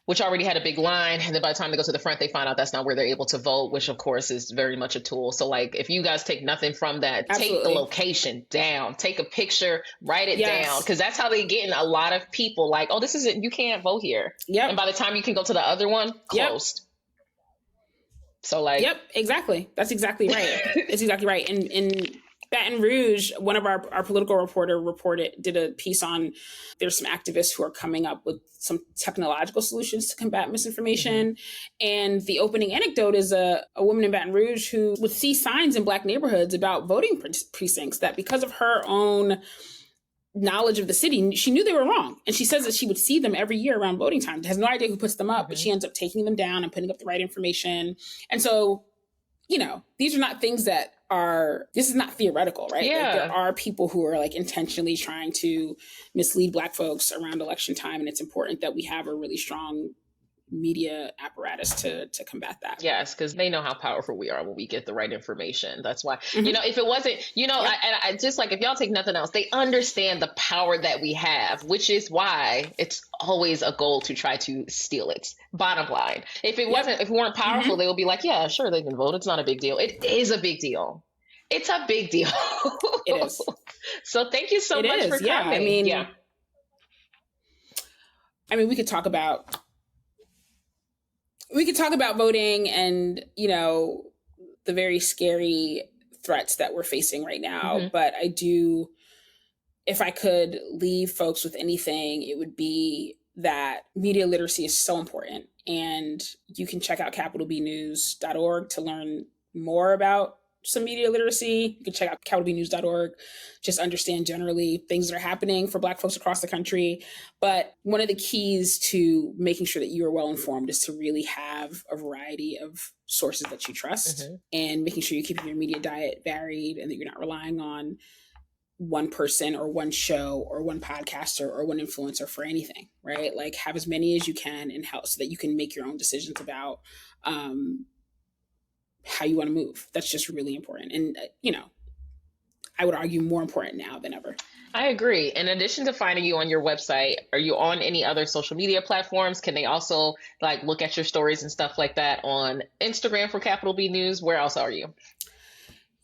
which already had a big line. And then by the time they go to the front, they find out that's not where they're able to vote, which of course is very much a tool. So if you guys take nothing from that, Absolutely. Take the location down, take a picture, write it down. Cause that's how they get in a lot of people oh, this isn't, you can't vote here. Yep. And by the time you can go to the other one, closed. Yep. So Yep, exactly. That's exactly right. It's exactly right. And Baton Rouge, one of our political reporter did a piece on there's some activists who are coming up with some technological solutions to combat misinformation. And the opening anecdote is a woman in Baton Rouge who would see signs in Black neighborhoods about voting precincts that because of her own knowledge of the city, she knew they were wrong. And she says that she would see them every year around voting time. Has no idea who puts them up, but she ends up taking them down and putting up the right information. And so, these are not things that this is not theoretical, right? Yeah. Like, there are people who are like intentionally trying to mislead Black folks around election time. And it's important that we have a really strong media apparatus to combat that. Yes, because they know how powerful we are when we get the right information. That's why, if it wasn't, I just like, if y'all take nothing else, they understand the power that we have, which is why it's always a goal to try to steal it. Bottom line. If it wasn't, if we weren't powerful, they would be like, yeah, sure, they can vote. It's not a big deal. It is a big deal. It's a big deal. It is. So thank you so much for coming. We could talk about voting and, the very scary threats that we're facing right now. But if I could leave folks with anything, it would be that media literacy is so important. And you can check out capitalbnews.org to learn more about some media literacy. You can check out capitalbnews.org, just understand generally things that are happening for Black folks across the country. But one of the keys to making sure that you are well informed is to really have a variety of sources that you trust and making sure you're keeping your media diet varied and that you're not relying on one person or one show or one podcaster or one influencer for anything, right? Like, have as many as you can and help so that you can make your own decisions about how you want to move. That's just really important. And, I would argue more important now than ever. I agree. In addition to finding you on your website, are you on any other social media platforms? Can they also look at your stories and stuff like that on Instagram for Capital B News? Where else are you?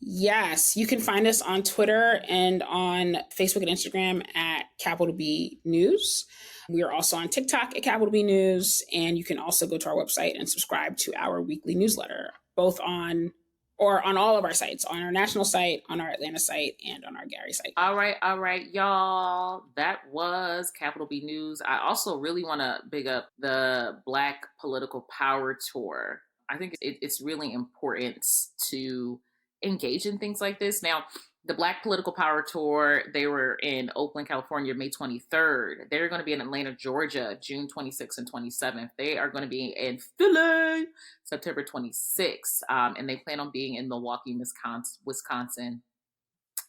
Yes, you can find us on Twitter and on Facebook and Instagram at Capital B News. We are also on TikTok at Capital B News, and you can also go to our website and subscribe to our weekly newsletter, both on all of our sites, on our national site, on our Atlanta site, and on our Gary site. All right, y'all. That was Capital B News. I also really want to big up the Black Political Power Tour. I think it's really important to engage in things like this. Now, the Black Political Power Tour, they were in Oakland, California, May 23rd. They're going to be in Atlanta, Georgia, June 26th and 27th. They are going to be in Philly, September 26th. And they plan on being in Milwaukee, Wisconsin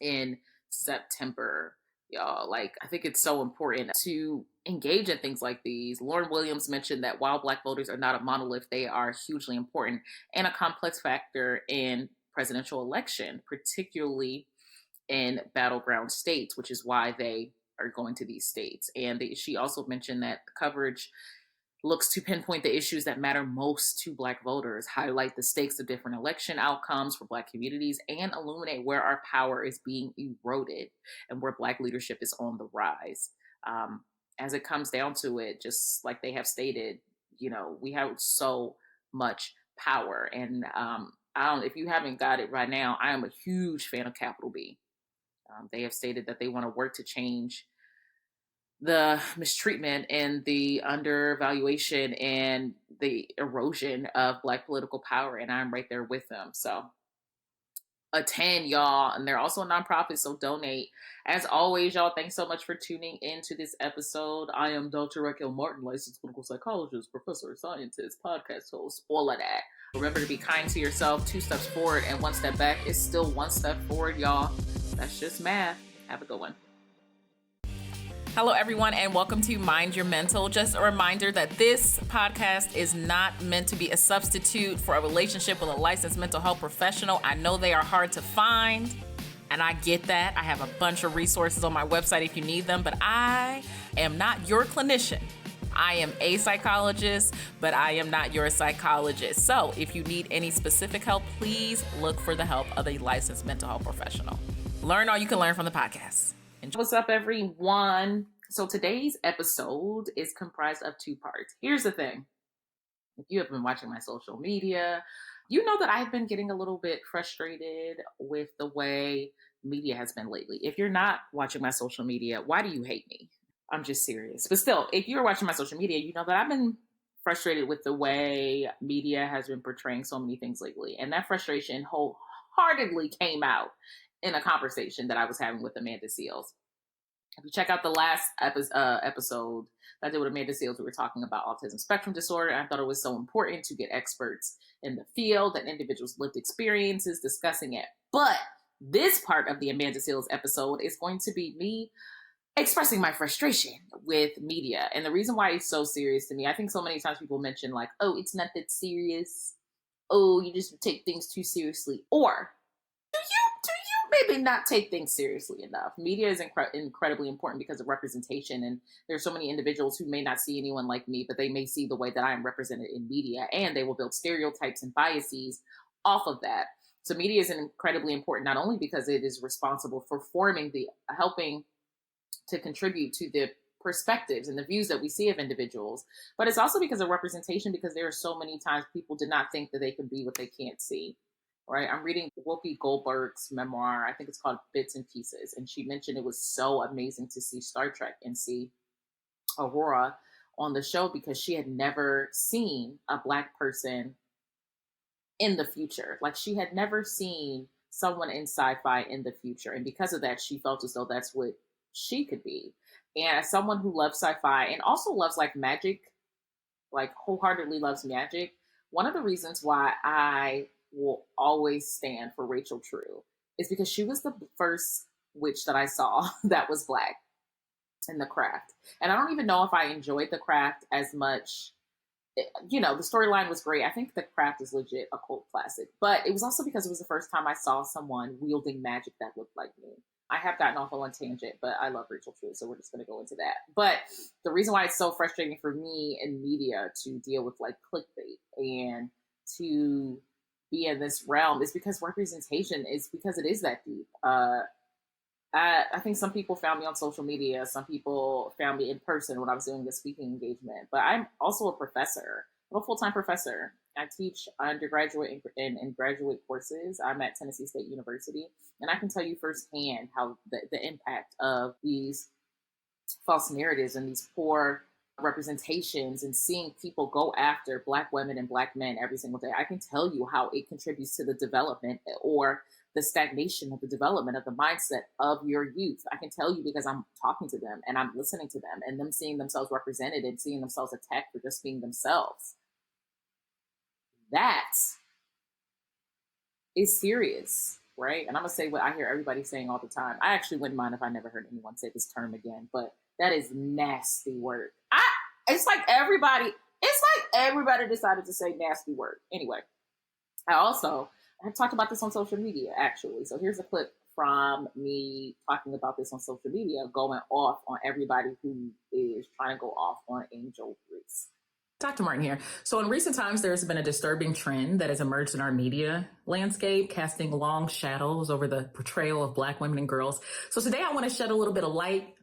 in September. Y'all, I think it's so important to engage in things like these. Lauren Williams mentioned that while Black voters are not a monolith, they are hugely important and a complex factor in presidential election, particularly in battleground states, which is why they are going to these states. And she also mentioned that the coverage looks to pinpoint the issues that matter most to Black voters, highlight the stakes of different election outcomes for Black communities, and illuminate where our power is being eroded and where Black leadership is on the rise. As it comes down to it, just like they have stated, we have so much power. And if you haven't got it right now, I am a huge fan of Capital B. They have stated that they want to work to change the mistreatment and the undervaluation and the erosion of Black political power, and I'm right there with them. So attend, y'all. And they're also a nonprofit, so donate. As always, y'all, thanks so much for tuning into this episode. I am Dr. Raquel Martin, licensed clinical psychologist, professor, scientist, podcast host, all of that. Remember to be kind to yourself. 2 steps forward and 1 step back is still 1 step forward, y'all. That's just math. Have a good one. Hello, everyone, and welcome to Mind Your Mental. Just a reminder that this podcast is not meant to be a substitute for a relationship with a licensed mental health professional. I know they are hard to find, and I get that. I have a bunch of resources on my website if you need them, but I am not your clinician. I am a psychologist, but I am not your psychologist. So if you need any specific help, please look for the help of a licensed mental health professional. Learn all you can learn from the podcast. Enjoy. What's up, everyone? So today's episode is comprised of 2 parts. Here's the thing. If you have been watching my social media, you know that I've been getting a little bit frustrated with the way media has been lately. If you're not watching my social media, why do you hate me? I'm just serious. But still, if you're watching my social media, you know that I've been frustrated with the way media has been portraying so many things lately. And that frustration wholeheartedly came out in a conversation that I was having with Amanda Seales. If you check out the last episode that I did with Amanda Seales, we were talking about autism spectrum disorder. And I thought it was so important to get experts in the field and individuals' lived experiences discussing it. But this part of the Amanda Seales episode is going to be me expressing my frustration with media. And the reason why it's so serious to me, I think so many times people mention like, oh, it's not that serious. Oh, you just take things too seriously. Or do you maybe not take things seriously enough? Media is incredibly important because of representation. And there's so many individuals who may not see anyone like me, but they may see the way that I am represented in media, and they will build stereotypes and biases off of that. So media is incredibly important, not only because it is responsible for helping to contribute to the perspectives and the views that we see of individuals, but it's also because of representation, because there are so many times people did not think that they could be what they can't see, right? I'm reading Whoopi Goldberg's memoir. I think it's called Bits and Pieces. And she mentioned it was so amazing to see Star Trek and see Aurora on the show because she had never seen a Black person in the future. Like, she had never seen someone in sci-fi in the future. And because of that, she felt as though that's what she could be. And as someone who loves sci-fi and also loves like magic, like wholeheartedly loves magic, one of the reasons why I will always stand for Rachel True is because she was the first witch that I saw that was Black in The Craft. And I don't even know if I enjoyed The Craft as much. You know, the storyline was great. I think The Craft is legit a cult classic, but it was also because it was the first time I saw someone wielding magic that looked like me. I have gotten off on a tangent, but I love Rachel True, so we're just going to go into that. But the reason why it's so frustrating for me in media to deal with like clickbait and to be in this realm is because representation is because it is that deep. I think some people found me on social media. Some people found me in person when I was doing the speaking engagement. But I'm also a professor. I'm a full-time professor. I teach undergraduate and graduate courses. I'm at Tennessee State University. And I can tell you firsthand how the impact of these false narratives and these poor representations and seeing people go after Black women and Black men every single day, I can tell you how it contributes to the development or the stagnation of the development of the mindset of your youth. I can tell you because I'm talking to them and I'm listening to them and them seeing themselves represented and seeing themselves attacked for just being themselves. That is serious, right? And I'm going to say what I hear everybody saying all the time. I actually wouldn't mind if I never heard anyone say this term again, but that is nasty work. It's like everybody decided to say nasty work. Anyway, I have talked about this on social media, actually. So here's a clip from me talking about this on social media, going off on everybody who is trying to go off on Angel Reese. Dr. Martin here. So in recent times, there's been a disturbing trend that has emerged in our media landscape, casting long shadows over the portrayal of Black women and girls. So today I want to shed a little bit of light,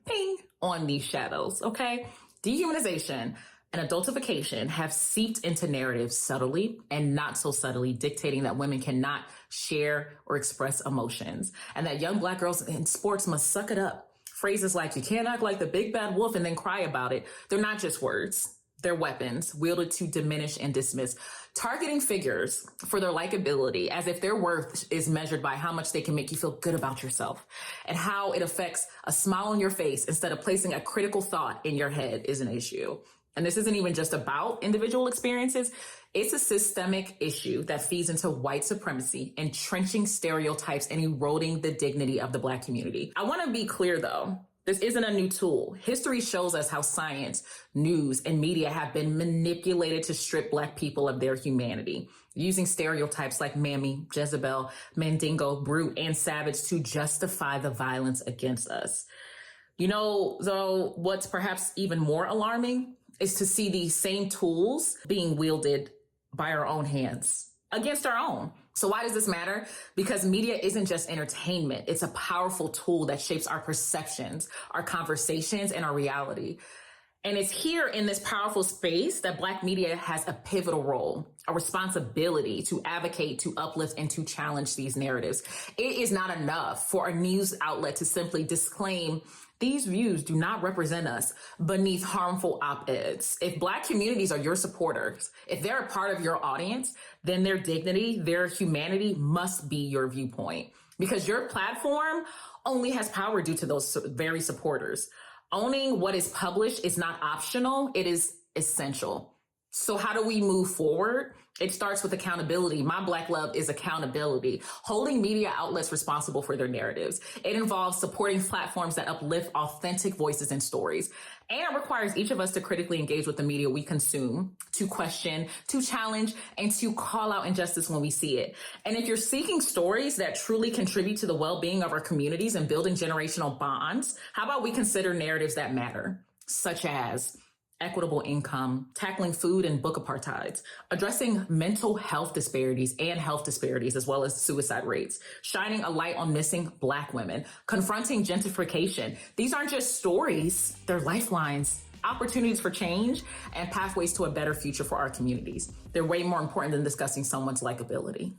on these shadows, okay? Dehumanization and adultification have seeped into narratives subtly and not so subtly, dictating that women cannot share or express emotions, and that young Black girls in sports must suck it up. Phrases like, you can't act like the big bad wolf and then cry about it. They're not just words. They're weapons wielded to diminish and dismiss, targeting figures for their likability as if their worth is measured by how much they can make you feel good about yourself, and how it affects a smile on your face instead of placing a critical thought in your head is an issue. And this isn't even just about individual experiences. It's a systemic issue that feeds into white supremacy, entrenching stereotypes, and eroding the dignity of the Black community. I want to be clear, though. This isn't a new tool. History shows us how science, news, and media have been manipulated to strip Black people of their humanity, using stereotypes like mammy, Jezebel, Mandingo, brute, and savage to justify the violence against us. You know, though, what's perhaps even more alarming is to see these same tools being wielded by our own hands against our own. So why does this matter? Because media isn't just entertainment. It's a powerful tool that shapes our perceptions, our conversations, and our reality. And it's here in this powerful space that Black media has a pivotal role, a responsibility to advocate, to uplift, and to challenge these narratives. It is not enough for a news outlet to simply disclaim these views do not represent us beneath harmful op-eds. If Black communities are your supporters, if they're a part of your audience, then their dignity, their humanity must be your viewpoint, because your platform only has power due to those very supporters. Owning what is published is not optional, it is essential. So how do we move forward? It starts with accountability. My Black love is accountability, holding media outlets responsible for their narratives. It involves supporting platforms that uplift authentic voices and stories. And it requires each of us to critically engage with the media we consume, to question, to challenge, and to call out injustice when we see it. And if you're seeking stories that truly contribute to the well-being of our communities and building generational bonds, how about we consider narratives that matter, such as equitable income, tackling food and book apartheids, addressing mental health disparities and health disparities, as well as suicide rates, shining a light on missing Black women, confronting gentrification. These aren't just stories, they're lifelines, opportunities for change, and pathways to a better future for our communities. They're way more important than discussing someone's likability.